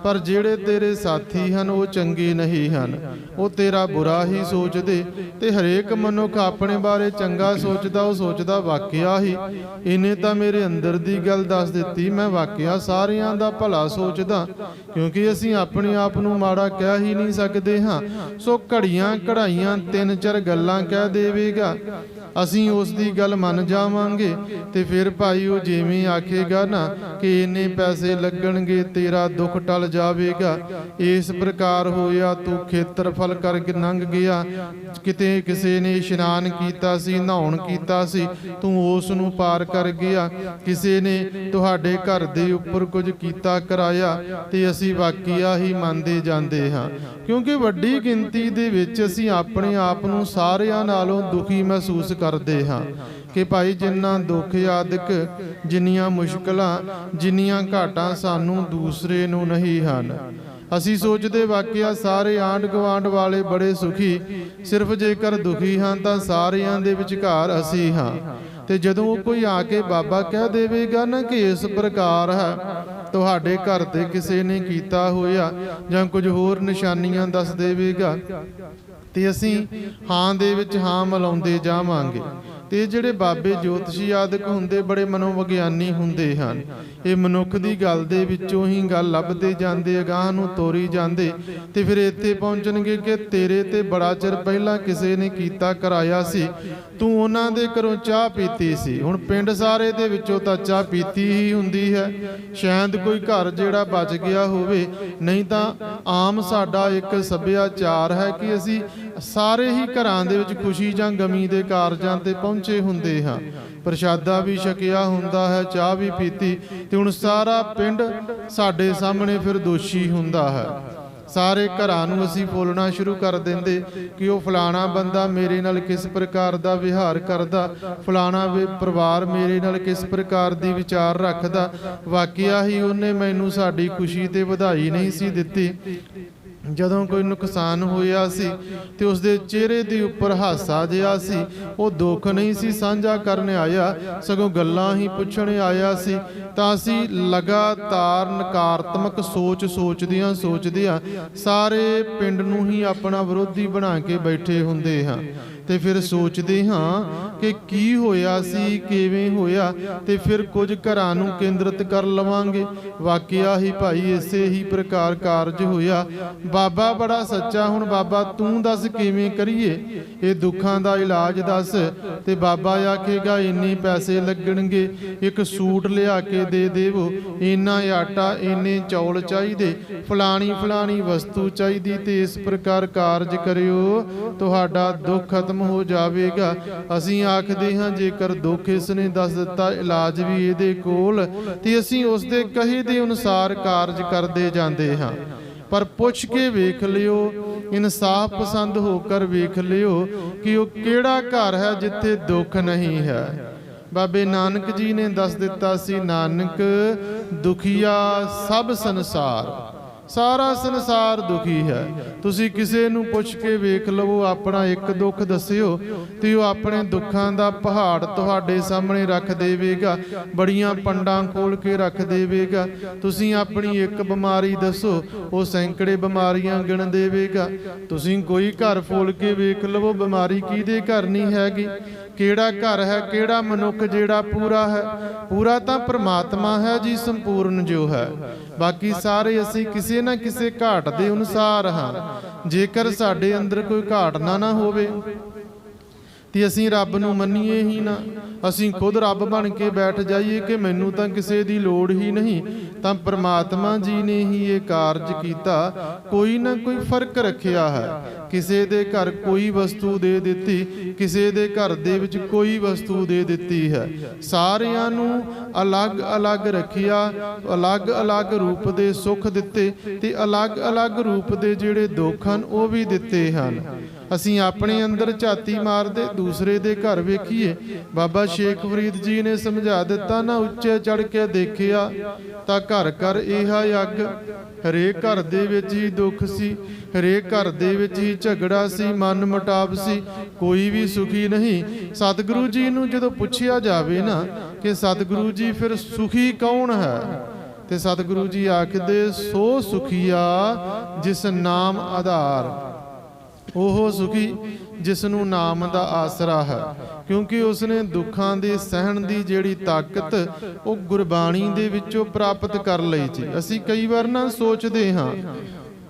ਪਰ ਜਿਹੜੇ ਤੇਰੇ ਸਾਥੀ ਹਨ ਉਹ ਚੰਗੇ ਨਹੀਂ ਹਨ, ਉਹ ਤੇਰਾ ਬੁਰਾ ਹੀ ਸੋਚਦੇ। ਤੇ ਹਰੇਕ ਮਨੁੱਖ ਆਪਣੇ ਬਾਰੇ ਚੰਗਾ ਸੋਚਦਾ, ਉਹ ਸੋਚਦਾ ਵਾਕਿਆ ਹੀ ਇਹਨੇ ਤਾਂ ਮੇਰੇ ਅੰਦਰ ਦੀ ਗੱਲ ਦੱਸ ਦਿੱਤੀ, ਮੈਂ ਵਾਕਿਆ ਸਾਰਿਆਂ ਦਾ ਭਲਾ ਸੋਚਦਾ, ਕਿਉਂਕਿ ਅਸੀਂ ਆਪਣੇ ਆਪ ਨੂੰ ਮਾੜਾ ਕਹਿ ਹੀ ਨਹੀਂ ਸਕਦੇ ਹਾਂ। ਸੋ ਘੜੀਆਂ ਕਢਾਈਆਂ 3-4 ਗੱਲਾਂ ਕਹਿ ਦੇਵੇਗਾ, ਅਸੀਂ ਉਸ ਦੀ ਗੱਲ ਮੰਨ ਜਾਵਾਂਗੇ। ਤੇ ਫਿਰ ਭਾਈ ਉਹ ਜਿਵੇਂ ਆਖੇਗਾ ਨਾ ਕਿ ਇੰਨੇ ਪੈਸੇ ਲੱਗਣਗੇ, ਤੇਰਾ ਦੁੱਖ ਟਲ ਜਾਵੇਗਾ। ਇਸ ਪ੍ਰਕਾਰ ਹੋਇਆ, ਤੂੰ ਖੇਤਰਫਲ ਕਰਕੇ ਲੰਘ ਗਿਆ, ਕਿਤੇ ਕਿਸੇ ਨੇ ਇਸ਼ਨਾਨ ਕੀਤਾ ਸੀ, ਨਹਾਉਣ ਕੀਤਾ ਸੀ, ਤੂੰ ਉਸ ਨੂੰ ਪਾਰ ਕਰ ਗਿਆ। ਕਿਸੇ ਨੇ ਤੁਹਾਡੇ ਘਰ ਦੇ ਉੱਪਰ ਕੁਝ ਕੀਤਾ ਕਰਾਇਆ, ਤੇ ਅਸੀਂ ਵਾਕਿਆ ਹੀ ਮੰਨਦੇ ਜਾਂਦੇ ਹਾਂ, ਕਿਉਂਕਿ ਵੱਡੀ ਗਿਣਤੀ ਦੇ ਵਿੱਚ ਅਸੀਂ ਆਪਣੇ ਆਪ ਨੂੰ ਸਾਰਿਆਂ ਨਾਲੋਂ ਦੁਖੀ ਮਹਿਸੂਸ ਕਰਦੇ ਹਾਂ ਕਿ ਭਾਈ ਜਿੰਨਾ ਦੁੱਖ ਆਦਿਕ, ਜਿੰਨੀਆਂ ਮੁਸ਼ਕਲਾਂ, ਜਿੰਨੀਆਂ ਘਾਟਾਂ ਸਾਨੂੰ ਦੂਸਰੇ ਨੂੰ ਨਹੀਂ ਹਨ। ਅਸੀਂ ਸੋਚਦੇ ਵਾਕਿਆ ਸਾਰੇ ਆਂਢ ਗੁਆਂਢ ਵਾਲੇ ਬੜੇ ਸੁਖੀ, ਸਿਰਫ ਜੇਕਰ ਦੁਖੀ ਹਨ ਤਾਂ ਸਾਰਿਆਂ ਦੇ ਵਿਚਕਾਰ ਅਸੀਂ ਹਾਂ। ਤੇ ਜਦੋਂ ਕੋਈ ਆ ਕੇ ਬਾਬਾ ਕਹਿ ਦੇਵੇਗਾ ਨਾ ਕਿ ਇਸ ਪ੍ਰਕਾਰ ਹੈ, ਤੁਹਾਡੇ ਘਰ ਤੇ ਕਿਸੇ ਨੇ ਕੀਤਾ ਹੋਇਆ, ਜਾਂ ਕੁਝ ਹੋਰ ਨਿਸ਼ਾਨੀਆਂ ਦੱਸ ਦੇਵੇਗਾ, ਤੇ ਅਸੀਂ ਹਾਂ ਦੇ ਵਿੱਚ ਹਾਂ ਮਿਲਾਉਂਦੇ ਜਾਵਾਂਗੇ। ਤੇ ਜਿਹੜੇ ਬਾਬੇ ਜੋਤਸ਼ੀ ਆਦਿਕ ਹੁੰਦੇ ਬੜੇ ਮਨੋਵਿਗਿਆਨੀ ਹੁੰਦੇ ਹਨ, ਇਹ ਮਨੁੱਖ ਦੀ ਗੱਲ ਦੇ ਵਿੱਚੋਂ ਹੀ ਗੱਲ ਲੱਭਦੇ ਜਾਂਦੇ, ਅਗਾਂਹ ਨੂੰ ਤੋਰੀ ਜਾਂਦੇ, ਤੇ ਫਿਰ ਇੱਥੇ ਪਹੁੰਚਣਗੇ ਕਿ ਤੇਰੇ ਤੇ ਬੜਾ ਚਿਰ ਪਹਿਲਾਂ ਕਿਸੇ ਨੇ ਕੀਤਾ ਕਰਾਇਆ ਸੀ, ਤੂੰ ਉਹਨਾਂ ਦੇ ਘਰੋਂ ਚਾਹ ਪੀਤੀ ਸੀ। ਹੁਣ ਪਿੰਡ ਸਾਰੇ ਦੇ ਵਿੱਚੋਂ ਤਾਂ ਚਾਹ ਪੀਤੀ ਹੀ ਹੁੰਦੀ ਹੈ, ਸ਼ਾਇਦ ਕੋਈ ਘਰ ਜਿਹੜਾ ਬਚ ਗਿਆ ਹੋਵੇ, ਨਹੀਂ ਤਾਂ ਆਮ ਸਾਡਾ ਇੱਕ ਸੱਭਿਆਚਾਰ ਹੈ ਕਿ ਅਸੀਂ ਸਾਰੇ ਹੀ ਘਰਾਂ ਦੇ ਵਿੱਚ ਖੁਸ਼ੀ ਜਾਂ ਗਮੀ ਦੇ ਕਾਰਜਾਂ ਤੇ ਪਹੁੰਚੇ ਹੁੰਦੇ ਹਾਂ, ਪ੍ਰਸ਼ਾਦਾ ਵੀ ਛਕਿਆ ਹੁੰਦਾ ਹੈ, ਚਾਹ ਵੀ ਪੀਤੀ, ਤੇ ਹੁਣ ਸਾਰਾ ਪਿੰਡ ਸਾਡੇ ਸਾਹਮਣੇ ਫਿਰ ਦੋਸ਼ੀ ਹੁੰਦਾ ਹੈ। ਸਾਰੇ ਘਰਾਂ ਨੂੰ ਅਸੀਂ ਫੋਲਣਾ ਸ਼ੁਰੂ ਕਰ ਦਿੰਦੇ ਕਿ ਉਹ ਫਲਾਣਾ ਬੰਦਾ ਮੇਰੇ ਨਾਲ ਕਿਸ ਪ੍ਰਕਾਰ ਦਾ ਵਿਹਾਰ ਕਰਦਾ, ਫਲਾਣਾ ਪਰਿਵਾਰ ਮੇਰੇ ਨਾਲ ਕਿਸ ਪ੍ਰਕਾਰ ਦੀ ਵਿਚਾਰ ਰੱਖਦਾ, ਵਾਕਿਆ ਹੀ ਉਹਨੇ ਮੈਨੂੰ ਸਾਡੀ ਖੁਸ਼ੀ ਤੇ ਵਧਾਈ ਨਹੀਂ ਸੀ ਦਿੱਤੀ। ਜਦੋਂ ਕੋਈ ਨੁਕਸਾਨ ਹੋਇਆ ਸੀ ਤੇ ਉਸਦੇ ਚਿਹਰੇ ਦੇ ਉੱਪਰ ਹਾਸਾ ਜਿਹਾ ਸੀ, ਉਹ ਦੁੱਖ ਨਹੀਂ ਸੀ ਸਾਂਝਾ ਕਰਨ ਆਇਆ, ਸਗੋਂ ਗੱਲਾਂ ਹੀ ਪੁੱਛਣ ਆਇਆ ਸੀ। ਤਾਂ ਅਸੀਂ ਲਗਾਤਾਰ ਨਕਾਰਾਤਮਕ ਸੋਚਦਿਆਂ ਸਾਰੇ ਪਿੰਡ ਨੂੰ ਹੀ ਆਪਣਾ ਵਿਰੋਧੀ ਬਣਾ ਕੇ ਬੈਠੇ ਹੁੰਦੇ ਹਾਂ। ਤੇ ਫਿਰ ਸੋਚਦੇ ਹਾਂ ਕਿ ਕੀ ਹੋਇਆ ਸੀ, ਕਿਵੇਂ ਹੋਇਆ, ਤੇ ਫਿਰ ਕੁਝ ਘਰਾਂ ਨੂੰ ਕੇਂਦਰਿਤ ਕਰ ਲਵਾਂਗੇ। ਵਾਕਿਆ ਹੀ ਭਾਈ ਇਸੇ ਹੀ ਪ੍ਰਕਾਰ ਕਾਰਜ ਹੋਇਆ। ਬਾਬਾ ਬੜਾ ਸੱਚਾ, ਹੁਣ ਬਾਬਾ ਤੂੰ ਦੱਸ ਕਿਵੇਂ ਕਰੀਏ, ਇਹ ਦੁੱਖਾਂ ਦਾ ਇਲਾਜ ਦੱਸ। ਤੇ ਬਾਬਾ ਆਖੇਗਾ ਇੰਨੇ ਪੈਸੇ ਲੱਗਣਗੇ, ਇੱਕ ਸੂਟ ਲਿਆ ਕੇ ਦੇ ਦੇਵੋ, ਇੰਨਾ ਆਟਾ, ਇੰਨੇ ਚੌਲ ਚਾਹੀਦੇ, ਫਲਾਣੀ ਵਸਤੂ ਚਾਹੀਦੀ, ਤੇ ਇਸ ਪ੍ਰਕਾਰ ਕਾਰਜ ਕਰਿਓ, ਤੁਹਾਡਾ ਦੁੱਖ ਖਤਮ ਹੋ ਜਾਵੇਗਾ। ਅਸੀਂ ਆਖਦੇ ਹਾਂ ਜੇਕਰ ਦੁੱਖ ਇਸ ਨੇ ਦੱਸ ਦਿੱਤਾ, ਇਲਾਜ ਵੀ ਇਹਦੇ ਕੋਲ, ਤੇ ਅਸੀਂ ਉਸ ਦੇ ਕਹੇ ਦੇ ਅਨੁਸਾਰ ਕਾਰਜ ਕਰਦੇ ਜਾਂਦੇ ਹਾਂ। ਪਰ ਪੁੱਛ ਕੇ ਵੇਖ ਲਿਓ, ਇਨਸਾਫ ਪਸੰਦ ਹੋ ਕਰ ਵੇਖ ਲਿਓ ਕਿ ਉਹ ਕਿਹੜਾ ਘਰ ਹੈ ਜਿੱਥੇ ਦੁੱਖ ਨਹੀਂ ਹੈ। ਬਾਬੇ ਨਾਨਕ ਜੀ ਨੇ ਦੱਸ ਦਿੱਤਾ ਸੀ, ਨਾਨਕ ਦੁਖੀਆ ਸਭ ਸੰਸਾਰ, ਸਾਰਾ ਸੰਸਾਰ ਦੁਖੀ ਹੈ। ਤੁਸੀਂ ਕਿਸੇ ਨੂੰ ਪੁੱਛ ਕੇ ਵੇਖ ਲਵੋ, ਆਪਣਾ ਇੱਕ ਦੁੱਖ ਦੱਸਿਓ ਤੇ ਉਹ ਆਪਣੇ ਦੁੱਖਾਂ ਦਾ ਪਹਾੜ ਤੁਹਾਡੇ ਸਾਹਮਣੇ ਰੱਖ ਦੇਵੇਗਾ, ਬੜੀਆਂ ਪੰਡਾਂ ਖੋਲ ਕੇ ਰੱਖ ਦੇਵੇਗਾ। ਤੁਸੀਂ ਆਪਣੀ ਇੱਕ ਬਿਮਾਰੀ ਦੱਸੋ, ਉਹ ਸੈਂਕੜੇ ਬਿਮਾਰੀਆਂ ਗਿਣ ਦੇਵੇਗਾ। ਤੁਸੀਂ ਕੋਈ ਘਰ ਫੋਲ ਕੇ ਵੇਖ ਲਵੋ, ਬਿਮਾਰੀ ਕਿਹਦੇ ਘਰ ਨਹੀਂ ਹੈਗੀ। ਕਿਹੜਾ ਘਰ ਹੈ, ਕਿਹੜਾ ਮਨੁੱਖ ਜਿਹੜਾ ਪੂਰਾ ਹੈ? ਪੂਰਾ ਤਾਂ ਪ੍ਰਮਾਤਮਾ ਹੈ ਜੀ, ਸੰਪੂਰਨ ਜੋ ਹੈ। ਬਾਕੀ ਸਾਰੇ ਅਸੀਂ ਕਿਸੇ ਨਾ ਕਿਸੇ ਘਾਟ ਦੇ ਅਨੁਸਾਰ ਹਾਂ। ਜੇਕਰ ਸਾਡੇ ਅੰਦਰ ਕੋਈ ਘਾਟ ਨਾ ਹੋਵੇ ਤੇ ਅਸੀਂ ਰੱਬ ਨੂੰ ਮੰਨੀਏ ਹੀ ਨਾ, ਅਸੀਂ ਖੁਦ ਰੱਬ ਬਣ ਕੇ ਬੈਠ ਜਾਈਏ ਕਿ ਮੈਨੂੰ ਤਾਂ ਕਿਸੇ ਦੀ ਲੋੜ ਹੀ ਨਹੀਂ, ਤਾਂ ਪ੍ਰਮਾਤਮਾ ਜੀ ਨੇ ਹੀ ਇਹ ਕਾਰਜ ਕੀਤਾ। ਕੋਈ ਨਾ ਕੋਈ ਫਰਕ ਰੱਖਿਆ ਹੈ, ਕਿਸੇ ਦੇ ਘਰ ਕੋਈ ਵਸਤੂ ਦੇ ਦਿੱਤੀ, ਕਿਸੇ ਦੇ ਘਰ ਦੇ ਵਿੱਚ ਕੋਈ ਵਸਤੂ ਦੇ ਦਿੱਤੀ ਹੈ। ਸਾਰਿਆਂ ਨੂੰ ਅਲੱਗ ਰੱਖਿਆ, ਅਲੱਗ ਰੂਪ ਦੇ ਸੁੱਖ ਦਿੱਤੇ ਤੇ ਅਲੱਗ ਰੂਪ ਦੇ ਜਿਹੜੇ ਦੁੱਖ ਹਨ ਉਹ ਵੀ ਦਿੱਤੇ ਹਨ। ਅਸੀਂ ਆਪਣੇ ਅੰਦਰ ਝਾਤੀ ਮਾਰਦੇ, ਦੂਸਰੇ ਦੇ ਘਰ ਵੇਖੀਏ। ਬਾਬਾ ਸ਼ੇਖ ਫਰੀਦ ਜੀ ਨੇ ਸਮਝਾ ਦਿੱਤਾ ਨਾ, ਉੱਚੇ ਚੜ ਕੇ ਦੇਖਿਆ ਤਾਂ ਘਰ ਇਹ ਅੱਗ। ਹਰੇਕ ਘਰ ਦੇ ਵਿੱਚ ਹੀ ਦੁੱਖ ਸੀ, ਹਰੇਕ ਘਰ ਦੇ ਵਿੱਚ ਹੀ ਝਗੜਾ ਸੀ, ਮਨ ਮੁਟਾਵ ਸੀ, ਕੋਈ ਵੀ ਸੁਖੀ ਨਹੀਂ। ਸਤਿਗੁਰੂ ਜੀ ਨੂੰ ਜਦੋਂ ਪੁੱਛਿਆ ਜਾਵੇ ਨਾ ਕਿ ਸਤਿਗੁਰੂ ਜੀ ਫਿਰ ਸੁਖੀ ਕੌਣ ਹੈ, ਤੇ ਸਤਿਗੁਰੂ ਜੀ ਆਖਦੇ ਸੋ ਸੁਖੀਆ ਜਿਸ ਨਾਮ ਆਧਾਰ। ਉਹ ਸੁਖੀ ਜਿਸ ਨੂੰ ਨਾਮ ਦਾ ਆਸਰਾ ਹੈ, ਕਿਉਂਕਿ ਉਸਨੇ ਦੁੱਖਾਂ ਦੇ ਸਹਿਣ ਦੀ ਜਿਹੜੀ ਤਾਕਤ ਉਹ ਗੁਰਬਾਣੀ ਦੇ ਵਿੱਚੋਂ ਪ੍ਰਾਪਤ ਕਰ ਲਈ ਜੀ। ਅਸੀਂ ਕਈ ਵਾਰ ਨਾ ਸੋਚਦੇ ਹਾਂ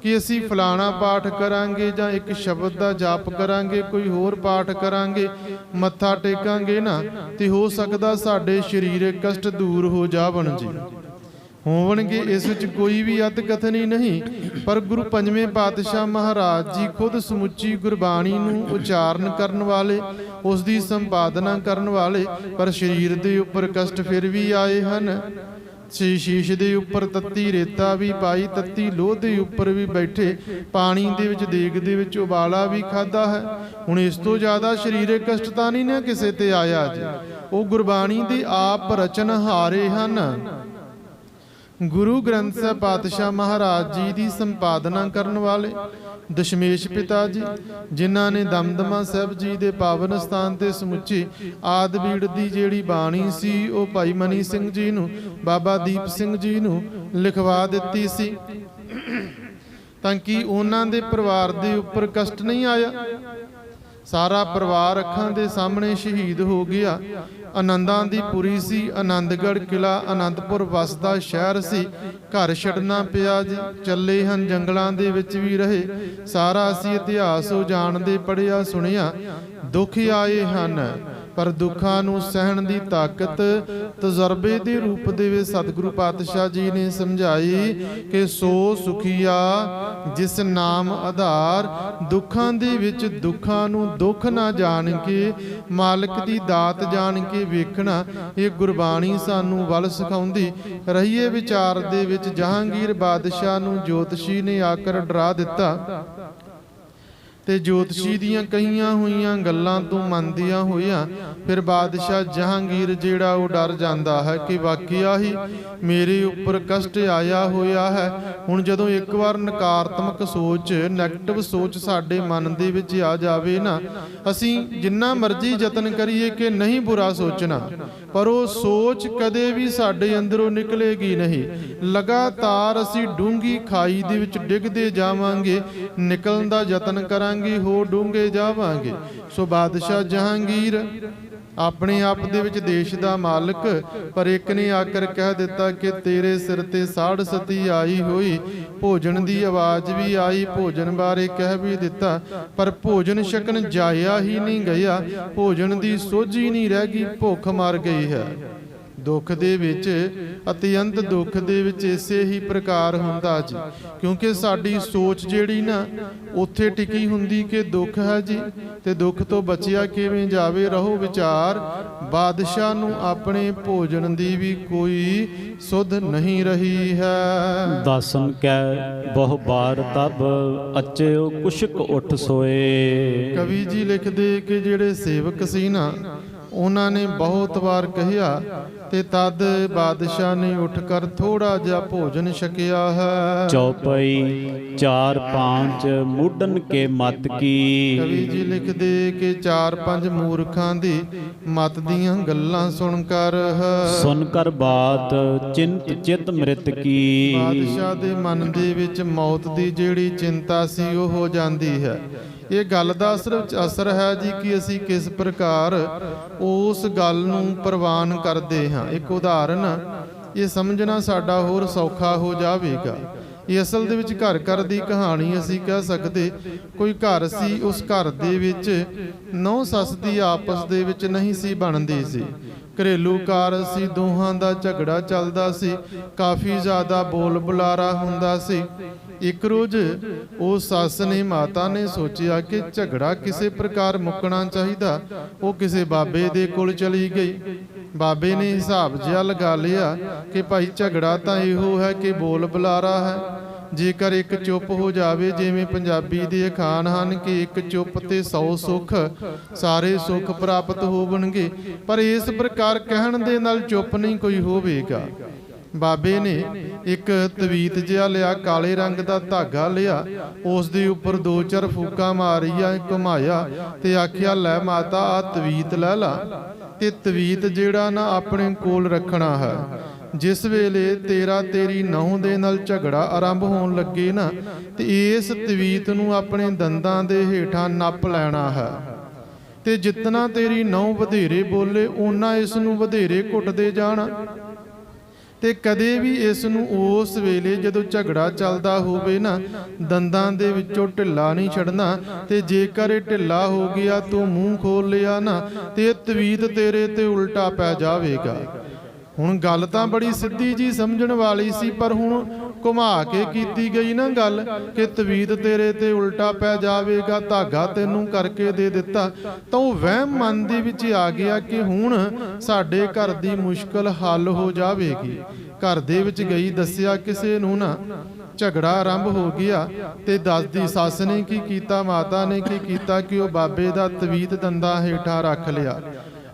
ਕਿ ਅਸੀਂ ਫਲਾਣਾ ਪਾਠ ਕਰਾਂਗੇ ਜਾਂ ਇੱਕ ਸ਼ਬਦ ਦਾ ਜਾਪ ਕਰਾਂਗੇ, ਕੋਈ ਹੋਰ ਪਾਠ ਕਰਾਂਗੇ, ਮੱਥਾ ਟੇਕਾਂਗੇ ਨਾ, ਤੇ ਹੋ ਸਕਦਾ ਸਾਡੇ ਸਰੀਰਕ ਕਸ਼ਟ ਦੂਰ ਹੋ ਜਾਵਣ ਜੀ, ਹੋਵਣਗੇ। ਇਸ ਵਿੱਚ ਕੋਈ ਵੀ ਅਤ ਕਥਨੀ ਨਹੀਂ, ਪਰ ਗੁਰੂ ਪੰਜਵੇਂ ਪਾਤਸ਼ਾਹ ਮਹਾਰਾਜ ਜੀ ਖੁਦ ਸਮੁੱਚੀ ਗੁਰਬਾਣੀ ਨੂੰ ਉਚਾਰਨ ਕਰਨ ਵਾਲੇ, ਉਸ ਦੀ ਸੰਪਾਦਨਾ ਕਰਨ ਵਾਲੇ, ਪਰ ਸਰੀਰ ਦੇ ਉੱਪਰ ਕਸ਼ਟ ਫਿਰ ਵੀ ਆਏ ਹਨ। ਸ਼ੀਸ਼ ਦੇ ਉੱਪਰ ਤੱਤੀ ਰੇਤਾ ਵੀ ਪਾਈ, ਤੱਤੀ ਲੋਹ ਦੇ ਉੱਪਰ ਵੀ ਬੈਠੇ, ਪਾਣੀ ਦੇ ਵਿੱਚ ਦੇਗ ਦੇ ਵਿੱਚ ਉਬਾਲਾ ਵੀ ਖਾਦਾ ਹੈ। ਹੁਣ ਇਸ ਤੋਂ ਜ਼ਿਆਦਾ ਸਰੀਰਕ ਕਸ਼ਟ ਤਾਂ ਨਹੀਂ ਨਾ ਕਿਸੇ ਤੇ ਆਇਆ ਜੀ। ਉਹ ਗੁਰਬਾਣੀ ਦੇ ਆਪ ਰਚਨਹਾਰੇ ਹਨ। ਗੁਰੂ ਗ੍ਰੰਥ ਸਾਹਿਬ ਪਾਤਸ਼ਾਹ ਮਹਾਰਾਜ ਜੀ ਦੀ ਸੰਪਾਦਨਾ ਕਰਨ ਵਾਲੇ ਦਸ਼ਮੇਸ਼ ਪਿਤਾ ਜੀ, ਜਿਨ੍ਹਾਂ ਨੇ ਦਮਦਮਾ ਸਾਹਿਬ ਜੀ ਦੇ ਪਾਵਨ ਸਥਾਨ ਤੇ ਸਮੁੱਚੀ ਆਦਬੀੜ ਦੀ ਜਿਹੜੀ ਬਾਣੀ ਸੀ ਉਹ ਭਾਈ ਮਨੀ ਸਿੰਘ ਜੀ ਨੂੰ, ਬਾਬਾ ਦੀਪ ਸਿੰਘ ਜੀ ਨੂੰ ਲਿਖਵਾ ਦਿੱਤੀ ਸੀ, ਤਾਂ ਕਿ ਉਹਨਾਂ ਦੇ ਪਰਿਵਾਰ ਦੇ ਉੱਪਰ ਕਸ਼ਟ ਨਹੀਂ ਆਇਆ। ਸਾਰਾ ਪਰਿਵਾਰ ਅੱਖਾਂ ਦੇ ਸਾਹਮਣੇ ਸ਼ਹੀਦ ਹੋ ਗਿਆ। ਆਨੰਦਾਂ ਦੀ ਪੁਰੀ ਸੀ, ਆਨੰਦਗੜ੍ਹ ਕਿਲਾ ਆਨੰਦਪੁਰ ਵਸਦਾ ਸ਼ਹਿਰ ਸੀ। ਘਰ ਛੱਡਣਾ ਪਿਆ ਜੀ, ਚੱਲੇ ਹਨ ਜੰਗਲਾਂ ਦੇ ਵਿੱਚ ਵੀ ਰਹੇ। ਸਾਰਾ ਅਸੀਂ ਇਤਿਹਾਸ ਉਹ ਜਾਣਦੇ, ਪੜ੍ਹਿਆ ਸੁਣਿਆ। ਦੁੱਖ ਆਏ ਹਨ, ਪਰ ਦੁੱਖਾਂ ਨੂੰ ਸਹਿਣ ਦੀ ਤਾਕਤ ਤਜਰਬੇ ਦੇ ਰੂਪ ਦੇ ਵਿੱਚ ਸਤਿਗੁਰੂ ਪਾਤਸ਼ਾਹ ਜੀ ਨੇ ਸਮਝਾਈ ਕਿ ਸੋ ਸੁਖੀਆ ਜਿਸ ਨਾਮ ਆਧਾਰ। ਦੁੱਖਾਂ ਦੇ ਵਿੱਚ ਦੁੱਖਾਂ ਨੂੰ ਦੁੱਖ ਨਾ ਜਾਣ ਕੇ, ਮਾਲਕ ਦੀ ਦਾਤ ਜਾਣ ਕੇ ਵੇਖਣਾ, ਇਹ ਗੁਰਬਾਣੀ ਸਾਨੂੰ ਵੱਲ ਸਿਖਾਉਂਦੀ। ਰਹੀਏ ਵਿਚਾਰ ਦੇ ਵਿੱਚ ਜਹਾਂਗੀਰ ਬਾਦਸ਼ਾਹ ਨੂੰ ਜੋਤਸ਼ੀ ਨੇ ਆਕਰ ਡਰਾ ਦਿੱਤਾ, ਤੇ ਜੋਤਸ਼ੀ ਦੀਆਂ ਕਹੀਆਂ ਹੋਈਆਂ ਗੱਲਾਂ ਤੋਂ ਮੰਨਦਿਆਂ ਹੋਇਆਂ ਫਿਰ ਬਾਦਸ਼ਾਹ ਜਹਾਂਗੀਰ ਜਿਹੜਾ ਉਹ ਡਰ ਜਾਂਦਾ ਹੈ ਕਿ ਵਾਕਿਆ ਹੀ ਮੇਰੇ ਉੱਪਰ ਕਸ਼ਟ ਆਇਆ ਹੋਇਆ ਹੈ। ਹੁਣ ਜਦੋਂ ਇੱਕ ਵਾਰ ਨਕਾਰਾਤਮਕ ਸੋਚ, ਨੈਗੇਟਿਵ ਸੋਚ ਸਾਡੇ ਮਨ ਦੇ ਵਿੱਚ ਆ ਜਾਵੇ ਨਾ, ਅਸੀਂ ਜਿੰਨਾ ਮਰਜ਼ੀ ਯਤਨ ਕਰੀਏ ਕਿ ਨਹੀਂ ਬੁਰਾ ਸੋਚਣਾ, ਪਰ ਉਹ ਸੋਚ ਕਦੇ ਵੀ ਸਾਡੇ ਅੰਦਰੋਂ ਨਿਕਲੇਗੀ ਨਹੀਂ। ਲਗਾਤਾਰ ਅਸੀਂ ਡੂੰਘੀ ਖਾਈ ਦੇ ਵਿੱਚ ਡਿੱਗਦੇ ਜਾਵਾਂਗੇ, ਨਿਕਲਣ ਦਾ ਯਤਨ ਕਰਾਂਗੇ, ਹੋ ਡੂੰਘੇ ਜਾਵਾਂਗੇ। ਸੋ ਬਾਦਸ਼ਾਹ ਜਹਾਂਗੀਰ ਆਪਣੇ ਆਪ ਦੇ ਵਿੱਚ ਦੇਸ਼ ਦਾ ਮਾਲਕ, ਪਰ ਇੱਕ ਨੇ ਆਕਰ ਕਹਿ ਦਿੱਤਾ ਕਿ ਤੇਰੇ ਸਿਰ ਤੇ ਸਾੜ ਸਤੀ ਆਈ ਹੋਈ। ਭੋਜਨ ਦੀ ਆਵਾਜ਼ ਵੀ ਆਈ, ਭੋਜਨ ਬਾਰੇ ਕਹਿ ਵੀ ਦਿੱਤਾ, ਪਰ ਭੋਜਨ ਛਕਣ ਜਾਇਆ ਹੀ ਨਹੀਂ ਗਿਆ। ਭੋਜਨ ਦੀ ਸੋਝੀ ਨਹੀਂ ਰਹਿ ਗਈ, ਭੁੱਖ ਮਰ ਗਈ ਹੈ। ਦੁੱਖ ਦੇ ਵਿੱਚ, ਅਤਿਅੰਤ ਦੁੱਖ ਦੇ ਵਿੱਚ ਇਸੇ ਹੀ ਪ੍ਰਕਾਰ ਹੁੰਦਾ ਜੀ, ਕਿਉਂਕਿ ਸਾਡੀ ਸੋਚ ਜਿਹੜੀ ਨਾ ਉੱਥੇ ਟਿਕੀ ਹੁੰਦੀ ਕਿ ਦੁੱਖ ਹੈ ਜੀ, ਤੇ ਦੁੱਖ ਤੋਂ ਬਚਿਆ ਕਿਵੇਂ ਜਾਵੇ। ਰਹੋ ਵਿਚਾਰ, ਬਾਦਸ਼ਾਹ ਨੂੰ ਆਪਣੇ ਭੋਜਨ ਦੀ ਵੀ ਕੋਈ ਸੁਧ ਨਹੀਂ ਰਹੀ ਹੈ।
ਦਾਸਨ ਕੈ ਬਹੁ ਬਾਰ ਤਬ ਅਚਿਓ ਕੁਸ਼ਕ ਉੱਠ ਸੋਏ।
ਕਵੀ ਜੀ ਲਿਖਦੇ ਕਿ ਜਿਹੜੇ ਸੇਵਕ ਸੀ ਨਾ, ਉਹਨਾਂ ਨੇ ਬਹੁਤ ਵਾਰ ਕਹਿਆ, ਤੇ ਤਦ ਬਾਦਸ਼ਾਹ ਨੇ ਉੱਠ ਕਰ ਥੋੜਾ ਜਿਹਾ ਭੋਜਨ ਛਕਿਆ ਹੈ।
ਚੌਪਈ 4-5 ਮੁੱਢਨ ਕੇ ਮਤ ਕੀ।
ਕਵੀ ਜੀ ਲਿਖਦੇ ਕਿ 4-5 ਮੂਰਖਾਂ ਦੀ ਮਤ ਦੀਆਂ ਗੱਲਾਂ ਸੁਣ ਕਰ
ਬਾਤ ਚਿੰਤ ਚਿਤ ਮ੍ਰਿਤ ਕੀ।
ਬਾਦਸ਼ਾਹ ਦੇ ਮਨ ਦੇ ਵਿੱਚ ਮੌਤ ਦੀ ਜਿਹੜੀ ਚਿੰਤਾ ਸੀ ਉਹ ਹੋ ਜਾਂਦੀ ਹੈ। ਇਹ ਗੱਲ ਦਾ ਅਸਰ ਹੈ ਜੀ ਕਿ ਅਸੀਂ ਕਿਸ ਪ੍ਰਕਾਰ ਉਸ ਗੱਲ ਨੂੰ ਪ੍ਰਵਾਨ ਕਰਦੇ ਹਾਂ। ਇੱਕ ਉਦਾਹਰਨ ਇਹ ਸਮਝਣਾ ਸਾਡਾ ਹੋਰ ਸੌਖਾ ਹੋ ਜਾਵੇਗਾ। ਇਹ ਅਸਲ ਦੇ ਵਿੱਚ ਘਰ ਘਰ ਦੀ ਕਹਾਣੀ ਅਸੀਂ ਕਹਿ ਸਕਦੇ। ਕੋਈ ਘਰ ਸੀ, ਉਸ ਘਰ ਦੇ ਵਿੱਚ ਨੌ ਸੱਸ ਦੀ ਆਪਸ ਦੇ ਵਿੱਚ ਨਹੀਂ ਸੀ ਬਣਦੀ ਸੀ। ਘਰੇਲੂ ਕਾਰ ਸੀ, ਦੋਹਾਂ ਦਾ ਝਗੜਾ ਚੱਲਦਾ ਸੀ, ਕਾਫੀ ਜ਼ਿਆਦਾ ਬੋਲ ਬੁਲਾਰਾ ਹੁੰਦਾ ਸੀ। ਇੱਕ ਰੋਜ਼ ਉਹ ਸੱਸ ਨੇ, ਮਾਤਾ ਨੇ ਸੋਚਿਆ ਕਿ ਝਗੜਾ ਕਿਸੇ ਪ੍ਰਕਾਰ ਮੁੱਕਣਾ ਚਾਹੀਦਾ। ਉਹ ਕਿਸੇ ਬਾਬੇ ਦੇ ਕੋਲ ਚਲੀ ਗਈ। ਬਾਬੇ ਨੇ ਹਿਸਾਬ ਜਿਹਾ ਲਗਾ ਲਿਆ ਕਿ ਭਾਈ ਝਗੜਾ ਤਾਂ ਇਹੋ ਹੈ ਕਿ ਬੋਲ ਬੁਲਾਰਾ ਹੈ। ਜੇਕਰ ਇੱਕ ਚੁੱਪ ਹੋ ਜਾਵੇ, ਜਿਵੇਂ ਪੰਜਾਬੀ ਦੇ ਅਖਾਣ ਹਨ ਕਿ ਇੱਕ ਚੁੱਪ ਤੇ 100 ਸੁੱਖ, ਸਾਰੇ ਸੁੱਖ ਪ੍ਰਾਪਤ ਹੋਵਣਗੇ, ਪਰ ਇਸ ਪ੍ਰਕਾਰ ਕਹਿਣ ਦੇ ਨਾਲ ਚੁੱਪ ਨਹੀਂ ਕੋਈ ਹੋਵੇਗਾ। ਬਾਬੇ ਨੇ ਇੱਕ ਤਵੀਤ ਜਿਹਾ ਲਿਆ, ਕਾਲੇ ਰੰਗ ਦਾ ਧਾਗਾ ਲਿਆ, ਉਸ ਦੇ ਉੱਪਰ 2-4 ਫੂਕਾਂ ਮਾਰੀਆਂ, ਘੁਮਾਇਆ ਤੇ ਆਖਿਆ, ਲੈ ਮਾਤਾ ਆ ਤਵੀਤ ਲੈ ਲਾ, ਤੇ ਤਵੀਤ ਜਿਹੜਾ ਨਾ ਆਪਣੇ ਕੋਲ ਰੱਖਣਾ ਹੈ। ਜਿਸ ਵੇਲੇ ਤੇਰੀ ਨਹੁੰ ਦੇ ਨਾਲ ਝਗੜਾ ਆਰੰਭ ਹੋਣ ਲੱਗੇ ਨਾ, ਤੇ ਇਸ ਤਵੀਤ ਨੂੰ ਆਪਣੇ ਦੰਦਾਂ ਦੇ ਹੇਠਾਂ ਨੱਪ ਲੈਣਾ ਹੈ, ਤੇ ਜਿਤਨਾ ਤੇਰੀ ਨਹੁੰ ਵਧੇਰੇ ਬੋਲੇ ਓਨਾ ਇਸ ਨੂੰ ਵਧੇਰੇ ਘੁੱਟਦੇ ਜਾਣਾ। ਤੇ ਕਦੇ ਵੀ ਇਸ ਨੂੰ ਉਸ ਵੇਲੇ ਜਦੋਂ ਝਗੜਾ ਚੱਲਦਾ ਹੋਵੇ ਨਾ, ਦੰਦਾਂ ਦੇ ਵਿੱਚੋਂ ਢਿੱਲਾ ਨਹੀਂ ਛੱਡਣਾ। ਤੇ ਜੇਕਰ ਇਹ ਢਿੱਲਾ ਹੋ ਗਿਆ, ਤੂੰ ਮੂੰਹ ਖੋਲ ਲਿਆ ਨਾ, ਤੇ ਇਹ ਤਵੀਤ ਤੇਰੇ ਤੇ ਉਲਟਾ ਪੈ ਜਾਵੇਗਾ। ਹੁਣ ਗੱਲ ਤਾਂ ਬੜੀ ਸਿੱਧੀ ਜੀ ਸਮਝਣ ਵਾਲੀ ਸੀ, ਪਰ ਹੁਣ ਘੁਮਾ ਕੇ ਕੀਤੀ ਗਈ ਨਾ ਗੱਲ ਕਿ ਤਵੀਤ ਤੇਰੇ ਤੇ ਉਲਟਾ ਪੈ ਜਾਵੇਗਾ, ਧਾਗਾ ਤੈਨੂੰ ਕਰਕੇ ਦੇ ਦਿੱਤਾ। ਤਾਂ ਉਹ ਵਹਿਮ ਮਨ ਦੇ ਵਿੱਚ ਆ ਗਿਆ ਕਿ ਹੁਣ ਸਾਡੇ ਘਰ ਦੀ ਮੁਸ਼ਕਲ ਹੱਲ ਹੋ ਜਾਵੇਗੀ। ਘਰ ਦੇ ਵਿੱਚ ਗਈ, ਦੱਸਿਆ ਕਿਸੇ ਨੂੰ ਨਾ, ਝਗੜਾ ਆਰੰਭ ਹੋ ਗਿਆ। ਤੇ ਦੱਸਦੀ ਸੱਸ ਨੇ ਕੀ ਕੀਤਾ, ਮਾਤਾ ਨੇ ਕੀ ਕੀਤਾ ਕਿ ਉਹ ਬਾਬੇ ਦਾ ਤਵੀਤ ਦੰਦਾਂ ਹੇਠਾਂ ਰੱਖ ਲਿਆ।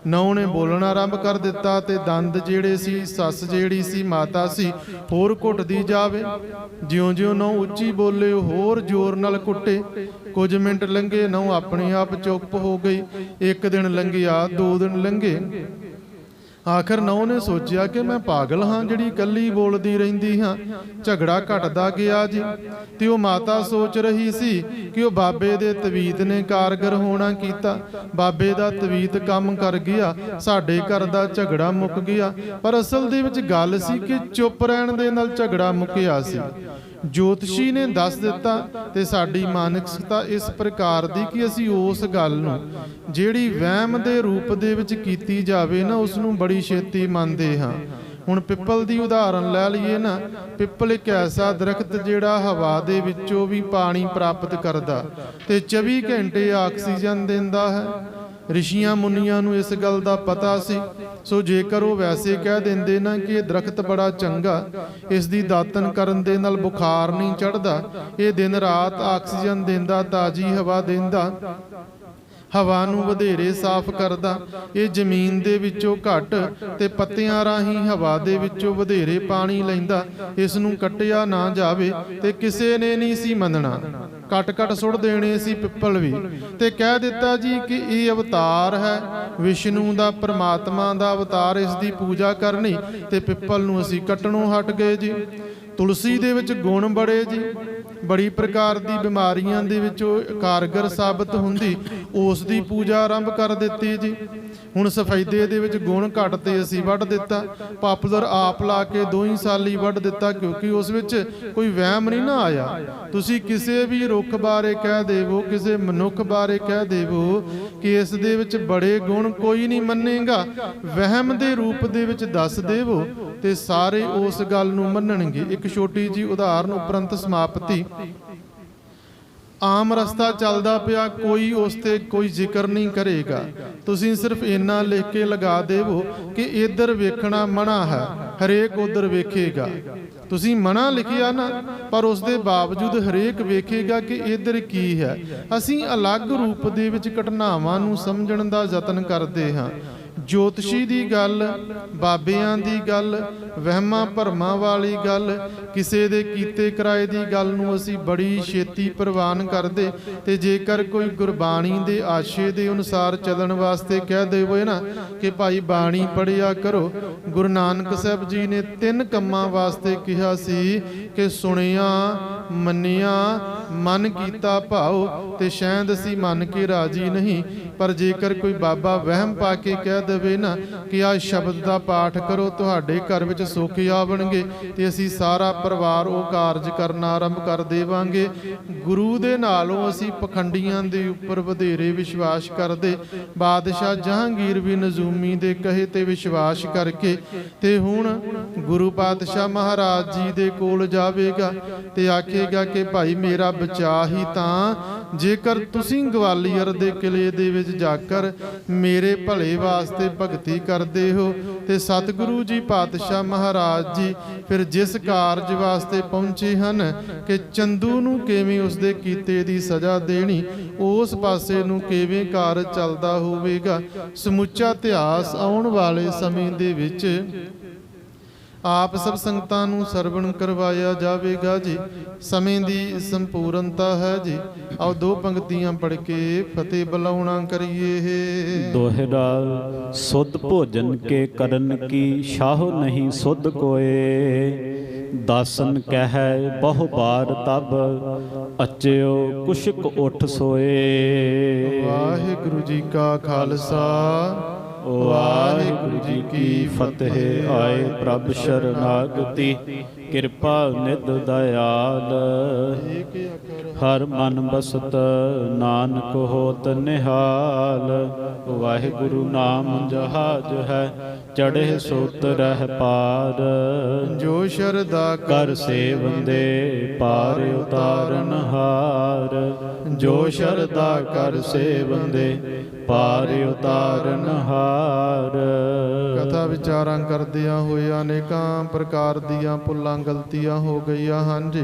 ਨਹੁੰ ਨੇ ਬੋਲਣਾ ਆਰੰਭ ਕਰ ਦਿੱਤਾ, ਤੇ ਦੰਦ ਜਿਹੜੇ ਸੀ, ਸੱਸ ਜਿਹੜੀ ਸੀ, ਮਾਤਾ ਸੀ, ਹੋਰ ਘੁੱਟਦੀ ਜਾਵੇ। ਜਿਉਂ-ਜਿਉਂ ਨਹੁੰ ਉੱਚੀ ਬੋਲੇ ਉਹ ਹੋਰ ਜ਼ੋਰ ਨਾਲ ਘੁੱਟੇ। ਕੁਝ ਮਿੰਟ ਲੰਘੇ, ਨਹੁੰ ਆਪਣੇ ਆਪ ਚੁੱਪ ਹੋ ਗਈ। ਇੱਕ ਦਿਨ ਲੰਘਿਆ, 2 ਦਿਨ ਲੰਘੇ। ਆਖਰ ਨਹੁੰ ਨੇ ਸੋਚਿਆ ਕਿ ਮੈਂ ਪਾਗਲ ਹਾਂ ਜਿਹੜੀ ਇਕੱਲੀ ਬੋਲਦੀ ਰਹਿੰਦੀ ਹਾਂ। ਝਗੜਾ ਘਟਦਾ ਗਿਆ ਜੀ। ਤੇ ਉਹ ਮਾਤਾ ਸੋਚ ਰਹੀ ਸੀ ਕਿ ਉਹ ਬਾਬੇ ਦੇ ਤਵੀਤ ਨੇ ਕਾਰਗਰ ਹੋਣਾ ਕੀਤਾ। ਬਾਬੇ ਦਾ ਤਵੀਤ ਕੰਮ ਕਰ ਗਿਆ, ਸਾਡੇ ਘਰ ਦਾ ਝਗੜਾ ਮੁੱਕ ਗਿਆ। ਪਰ ਅਸਲ ਦੇ ਵਿੱਚ ਗੱਲ ਸੀ ਕਿ ਚੁੱਪ ਰਹਿਣ ਦੇ ਨਾਲ ਝਗੜਾ ਮੁੱਕਿਆ ਸੀ। ਜੋਤਸ਼ੀ ਨੇ ਦੱਸ ਦਿੱਤਾ, ਤੇ ਸਾਡੀ ਮਾਨਸਿਕਤਾ ਇਸ ਪ੍ਰਕਾਰ ਦੀ ਕਿ ਅਸੀਂ ਉਸ ਗੱਲ ਨੂੰ ਜਿਹੜੀ ਵਹਿਮ ਦੇ ਰੂਪ ਦੇ ਵਿੱਚ ਕੀਤੀ ਜਾਵੇ ਨਾ, ਉਸ ਨੂੰ ਬੜੀ ਛੇਤੀ ਮੰਨਦੇ ਹਾਂ। ਹੁਣ ਪਿੱਪਲ ਦੀ ਉਦਾਹਰਨ ਲੈ ਲਈਏ ਨਾ, ਪਿੱਪਲ ਇੱਕ ਐਸਾ ਦਰਖਤ ਜਿਹੜਾ ਹਵਾ ਦੇ ਵਿੱਚੋਂ ਵੀ ਪਾਣੀ ਪ੍ਰਾਪਤ ਕਰਦਾ ਤੇ 24 ਘੰਟੇ ਆਕਸੀਜਨ ਦਿੰਦਾ ਹੈ। ਰਿਸ਼ੀਆਂ ਮੁਨੀਆਂ ਨੂੰ ਇਸ ਗੱਲ ਦਾ ਪਤਾ ਸੀ। ਸੋ ਜੇਕਰ ਉਹ ਵੈਸੇ ਕਹਿ ਦਿੰਦੇ ਨਾ ਕਿ ਇਹ ਦਰਖਤ ਬੜਾ ਚੰਗਾ, ਇਸ ਦੀ ਦਾਤਨ ਕਰਨ ਦੇ ਨਾਲ ਬੁਖਾਰ ਨਹੀਂ ਚੜ੍ਹਦਾ, ਇਹ ਦਿਨ ਰਾਤ ਆਕਸੀਜਨ ਦਿੰਦਾ, ਤਾਜ਼ੀ ਹਵਾ ਦਿੰਦਾ, ਹਵਾ ਨੂੰ ਵਧੇਰੇ ਸਾਫ਼ ਕਰਦਾ, ਇਹ ਜ਼ਮੀਨ ਦੇ ਵਿੱਚੋਂ ਘੱਟ ਤੇ ਪੱਤਿਆਂ ਰਾਹੀਂ ਹਵਾ ਦੇ ਵਿੱਚੋਂ ਵਧੇਰੇ ਪਾਣੀ ਲੈਂਦਾ, ਇਸ ਨੂੰ ਕੱਟਿਆ ਨਾ ਜਾਵੇ। ਤੇ ਕਿਸੇ ਨੇ ਨਹੀਂ ਸੀ ਮੰਨਣਾ, ਕੱਟ ਸੁੱਟ ਦੇਣੇ ਸੀ ਪਿੱਪਲ ਵੀ। ਤੇ ਕਹਿ ਦਿੱਤਾ ਜੀ ਕਿ ਇਹ ਅਵਤਾਰ ਹੈ ਵਿਸ਼ਨੂੰ ਦਾ, ਪਰਮਾਤਮਾ ਦਾ ਅਵਤਾਰ, ਇਸ ਦੀ ਪੂਜਾ ਕਰਨੀ। ਤੇ ਪਿੱਪਲ ਨੂੰ ਅਸੀਂ ਕੱਟਣੋਂ ਹਟ ਗਏ ਜੀ। ਤੁਲਸੀ ਦੇ ਵਿੱਚ ਗੁਣ ਬੜੇ ਜੀ, ਬੜੀ ਪ੍ਰਕਾਰ ਦੀ ਬਿਮਾਰੀਆਂ ਦੇ ਵਿੱਚ ਉਹ ਕਾਰਗਰ ਸਾਬਤ ਹੁੰਦੀ, ਉਸ ਦੀ ਪੂਜਾ ਆਰੰਭ ਕਰ ਦਿੱਤੀ ਜੀ। ਹੁਣ ਸਫੈਦੇ ਦੇ ਵਿੱਚ ਗੁਣ ਘੱਟ ਤੇ ਅਸੀਂ ਵੱਢ ਦਿੱਤਾ। ਪਾਪੂਲਰ ਆਪ ਲਾ ਕੇ 2 ਹੀ ਸਾਲੀ ਵੱਢ ਦਿੱਤਾ, ਕਿਉਂਕਿ ਉਸ ਵਿੱਚ ਕੋਈ ਵਹਿਮ ਨਹੀਂ ਨਾ ਆਇਆ। ਤੁਸੀਂ ਕਿਸੇ ਵੀ ਰੁੱਖ ਬਾਰੇ ਕਹਿ ਦੇਵੋ, ਕਿਸੇ ਮਨੁੱਖ ਬਾਰੇ ਕਹਿ ਦੇਵੋ ਕਿ ਇਸ ਦੇ ਵਿੱਚ ਬੜੇ ਗੁਣ, ਕੋਈ ਨਹੀਂ ਮੰਨੇਗਾ। ਵਹਿਮ ਦੇ ਰੂਪ ਦੇ ਵਿੱਚ ਦੱਸ ਦੇਵੋ ਤੇ ਸਾਰੇ ਉਸ ਗੱਲ ਨੂੰ ਮੰਨਣਗੇ। ਇੱਕ ਛੋਟੀ ਜੀ ਉਦਾਹਰਨ ਉਪਰੰਤ ਸਮਾਪਤੀ। ਆਮ ਰਸਤਾ ਚੱਲਦਾ ਪਿਆ, ਕੋਈ ਉਸ ਤੇ ਕੋਈ ਜ਼ਿਕਰ ਨਹੀਂ ਕਰੇਗਾ। ਤੁਸੀਂ ਸਿਰਫ ਇੰਨਾ ਲਿਖ ਕੇ ਲਗਾ ਦੇਵੋ ਕਿ ਇੱਧਰ ਵੇਖਣਾ ਮਨਾ ਹੈ, ਹਰੇਕ ਉੱਧਰ ਵੇਖੇਗਾ। ਤੁਸੀਂ ਮਨਾ ਲਿਖਿਆ ਨਾ, ਪਰ ਉਸ ਦੇ ਬਾਵਜੂਦ ਹਰੇਕ ਵੇਖੇਗਾ ਕਿ ਇੱਧਰ ਕੀ ਹੈ। ਅਸੀਂ ਅਲੱਗ ਰੂਪ ਦੇ ਵਿੱਚ ਘਟਨਾਵਾਂ ਨੂੰ ਸਮਝਣ ਦਾ ਯਤਨ ਕਰਦੇ ਹਾਂ। ਜੋਤਸ਼ੀ ਦੀ ਗੱਲ, ਬਾਬਿਆਂ ਦੀ ਗੱਲ, ਵਹਿਮਾਂ ਭਰਮਾਂ ਵਾਲੀ ਗੱਲ, ਕਿਸੇ ਦੇ ਕੀਤੇ ਕਰਾਏ ਦੀ ਗੱਲ ਨੂੰ ਅਸੀਂ ਬੜੀ ਛੇਤੀ ਪ੍ਰਵਾਨ ਕਰਦੇ। ਤੇ ਜੇਕਰ ਕੋਈ ਗੁਰਬਾਣੀ ਦੇ ਆਸ਼ੇ ਦੇ ਅਨੁਸਾਰ ਚੱਲਣ ਵਾਸਤੇ ਕਹਿ ਦੇਵੇ ਨਾ ਕਿ ਭਾਈ ਬਾਣੀ ਪੜ੍ਹਿਆ ਕਰੋ, ਗੁਰੂ ਨਾਨਕ ਸਾਹਿਬ ਜੀ ਨੇ 3 ਕੰਮਾਂ ਵਾਸਤੇ ਕਿਹਾ ਸੀ ਕਿ ਸੁਣਿਆ, ਮੰਨਿਆ, ਮਨ ਕੀਤਾ ਭਾਉ। ਤੇ ਸ਼ਾਇਦ ਅਸੀਂ ਮੰਨ ਕੇ ਰਾਜੀ ਨਹੀਂ, ਪਰ ਜੇਕਰ ਕੋਈ ਬਾਬਾ ਵਹਿਮ ਪਾ ਕੇ ਕਹਿ ਦੇਵੇ ਨਾ ਕਿ ਆਹ ਸ਼ਬਦ ਦਾ ਪਾਠ ਕਰੋ, ਤੁਹਾਡੇ ਘਰ ਵਿੱਚ ਸੁੱਖ ਆਵਣਗੇ, ਤੇ ਅਸੀਂ ਸਾਰਾ ਪਰਿਵਾਰ ਉਹ ਕਾਰਜ ਕਰਨਾ ਆਰੰਭ ਕਰ ਦੇਵਾਂਗੇ। ਗੁਰੂ ਦੇ ਨਾਲੋਂ ਅਸੀਂ ਪਖੰਡੀਆਂ ਦੇ ਉੱਪਰ ਵਧੇਰੇ ਵਿਸ਼ਵਾਸ ਕਰਦੇ। ਬਾਦਸ਼ਾਹ ਜਹਾਂਗੀਰ ਵੀ ਨਜ਼ੂਮੀ ਦੇ ਕਹੇ ਤੇ ਵਿਸ਼ਵਾਸ ਕਰਕੇ ਤੇ ਹੁਣ ਗੁਰੂ ਪਾਤਸ਼ਾਹ ਮਹਾਰਾਜ ਜੀ ਦੇ ਕੋਲ ਜਾਵੇਗਾ ਤੇ ਆਖੇਗਾ ਕਿ ਭਾਈ ਮੇਰਾ ਬਚਾ ਹੀ ਤਾਂ ਜੇਕਰ ਤੁਸੀਂ ਗਵਾਲੀਅਰ ਦੇ ਕਿਲੇ ਦੇ ਵਿੱਚ ਜਾਕਰ ਮੇਰੇ ਭਲੇ ਵਾਸਤੇ ਭਗਤੀ ਕਰਦੇ ਹੋ। ਤੇ ਸਤਿਗੁਰੂ ਜੀ ਪਾਤਸ਼ਾਹ ਮਹਾਰਾਜ ਜੀ ਫਿਰ ਜਿਸ ਕਾਰਜ ਵਾਸਤੇ ਪਹੁੰਚੇ ਹਨ ਕਿ ਚੰਦੂ ਨੂੰ ਕਿਵੇਂ ਉਸਦੇ ਕੀਤੇ ਦੀ ਸਜ਼ਾ ਦੇਣੀ, ਉਸ ਪਾਸੇ ਨੂੰ ਕਿਵੇਂ ਕਾਰਜ ਚੱਲਦਾ ਹੋਵੇਗਾ। ਸਮੁੱਚਾ ਇਤਿਹਾਸ ਆਉਣ ਵਾਲੇ ਸਮੇਂ ਦੇ ਵਿੱਚ ਆਪ ਸਭ ਸੰਗਤਾਂ ਨੂੰ ਸਰਵਣ ਕਰਵਾਇਆ ਜਾਵੇਗਾ ਜੀ। ਸਮੇਂ ਦੀ ਸੰਪੂਰਨਤਾ ਹੈ ਜੀ। ਆਓ ਦੋ ਪੰਕਤੀਆਂ ਪੜ੍ਹ ਕੇ ਫਤਿਹ ਬੁਲਾਉਣਾ ਕਰੀਏ।
ਦੋਹਰਾ ਸੁਧ ਭੋਜਨ ਕੇ ਕਰਨ ਕੀ ਸ਼ਾਹ ਨਹੀਂ ਸੁਧ ਕੋਏ। ਦਾਸਨ ਕਹਿ ਬਹੁ ਬਾਰ ਤਬ ਅਚਿਓ ਕੁਸ਼ਕ ਉਠ ਸੋਏ।
ਵਾਹਿਗੁਰੂ ਜੀ ਕਾ ਖਾਲਸਾ ਵਾਹਿਗੁਰੂ ਜੀ ਕੀ
ਫਤਿਹ। ਆਏ ਪ੍ਰਭ ਸ਼ਰਨਾਗਤੀ ਕਿਰਪਾ ਨਿਧ ਦਇਆਲ। ਹਰ ਮਨ ਬਸਤ ਨਾਨਕ ਹੋਤ ਨਿਹਾਲ। ਵਾਹਿਗੁਰੂ ਨਾਮ ਜਹਾਜ ਹੈ ਚੜ੍ਹੇ ਸੋਤ ਰਹਿ ਪਾਰ।
ਜੋ ਸ਼ਰਧਾ
ਕਰ ਸੇਵੰਦੇ ਪਾਰ ਉਤਾਰਨ ਹਾਰ। ਜੋ ਸ਼ਰਧਾ ਕਰ ਸੇਵੰਦੇ ਪਾਰ ਉਤਾਰਨ ਹਾਰ।
ਕਥਾ ਵਿਚਾਰਾਂ ਕਰਦਿਆਂ ਹੋਇਆਂ ਅਨੇਕਾਂ ਪ੍ਰਕਾਰ ਦੀਆਂ ਭੁੱਲਾਂ ਗਲਤੀਆਂ ਹੋ ਗਈਆਂ ਹਨ ਜੀ।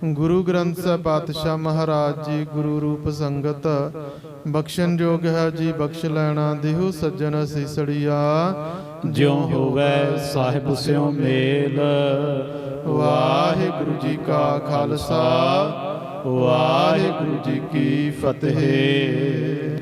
ਗੁਰੂ ਗ੍ਰੰਥ ਸਾਹਿਬ ਪਾਤਸ਼ਾਹ ਮਹਾਰਾਜ ਜੀ ਗੁਰੂ ਰੂਪ ਸੰਗਤ ਬਖਸ਼ਣ ਜੋਗ ਹੈ ਜੀ। ਬਖਸ਼ ਲੈਣਾ ਦਿਹੁ ਸੱਜਣ ਸੀਸੜੀਆ।
ਜਿਉ ਹੋਵੇ ਸਾਹਿਬ ਸਿਉ ਮੇਲ।
ਵਾਹਿਗੁਰੂ ਜੀ ਕਾ ਖਾਲਸਾ ਵਾਹਿਗੁਰੂ ਜੀ ਕੀ ਫਤਿਹ।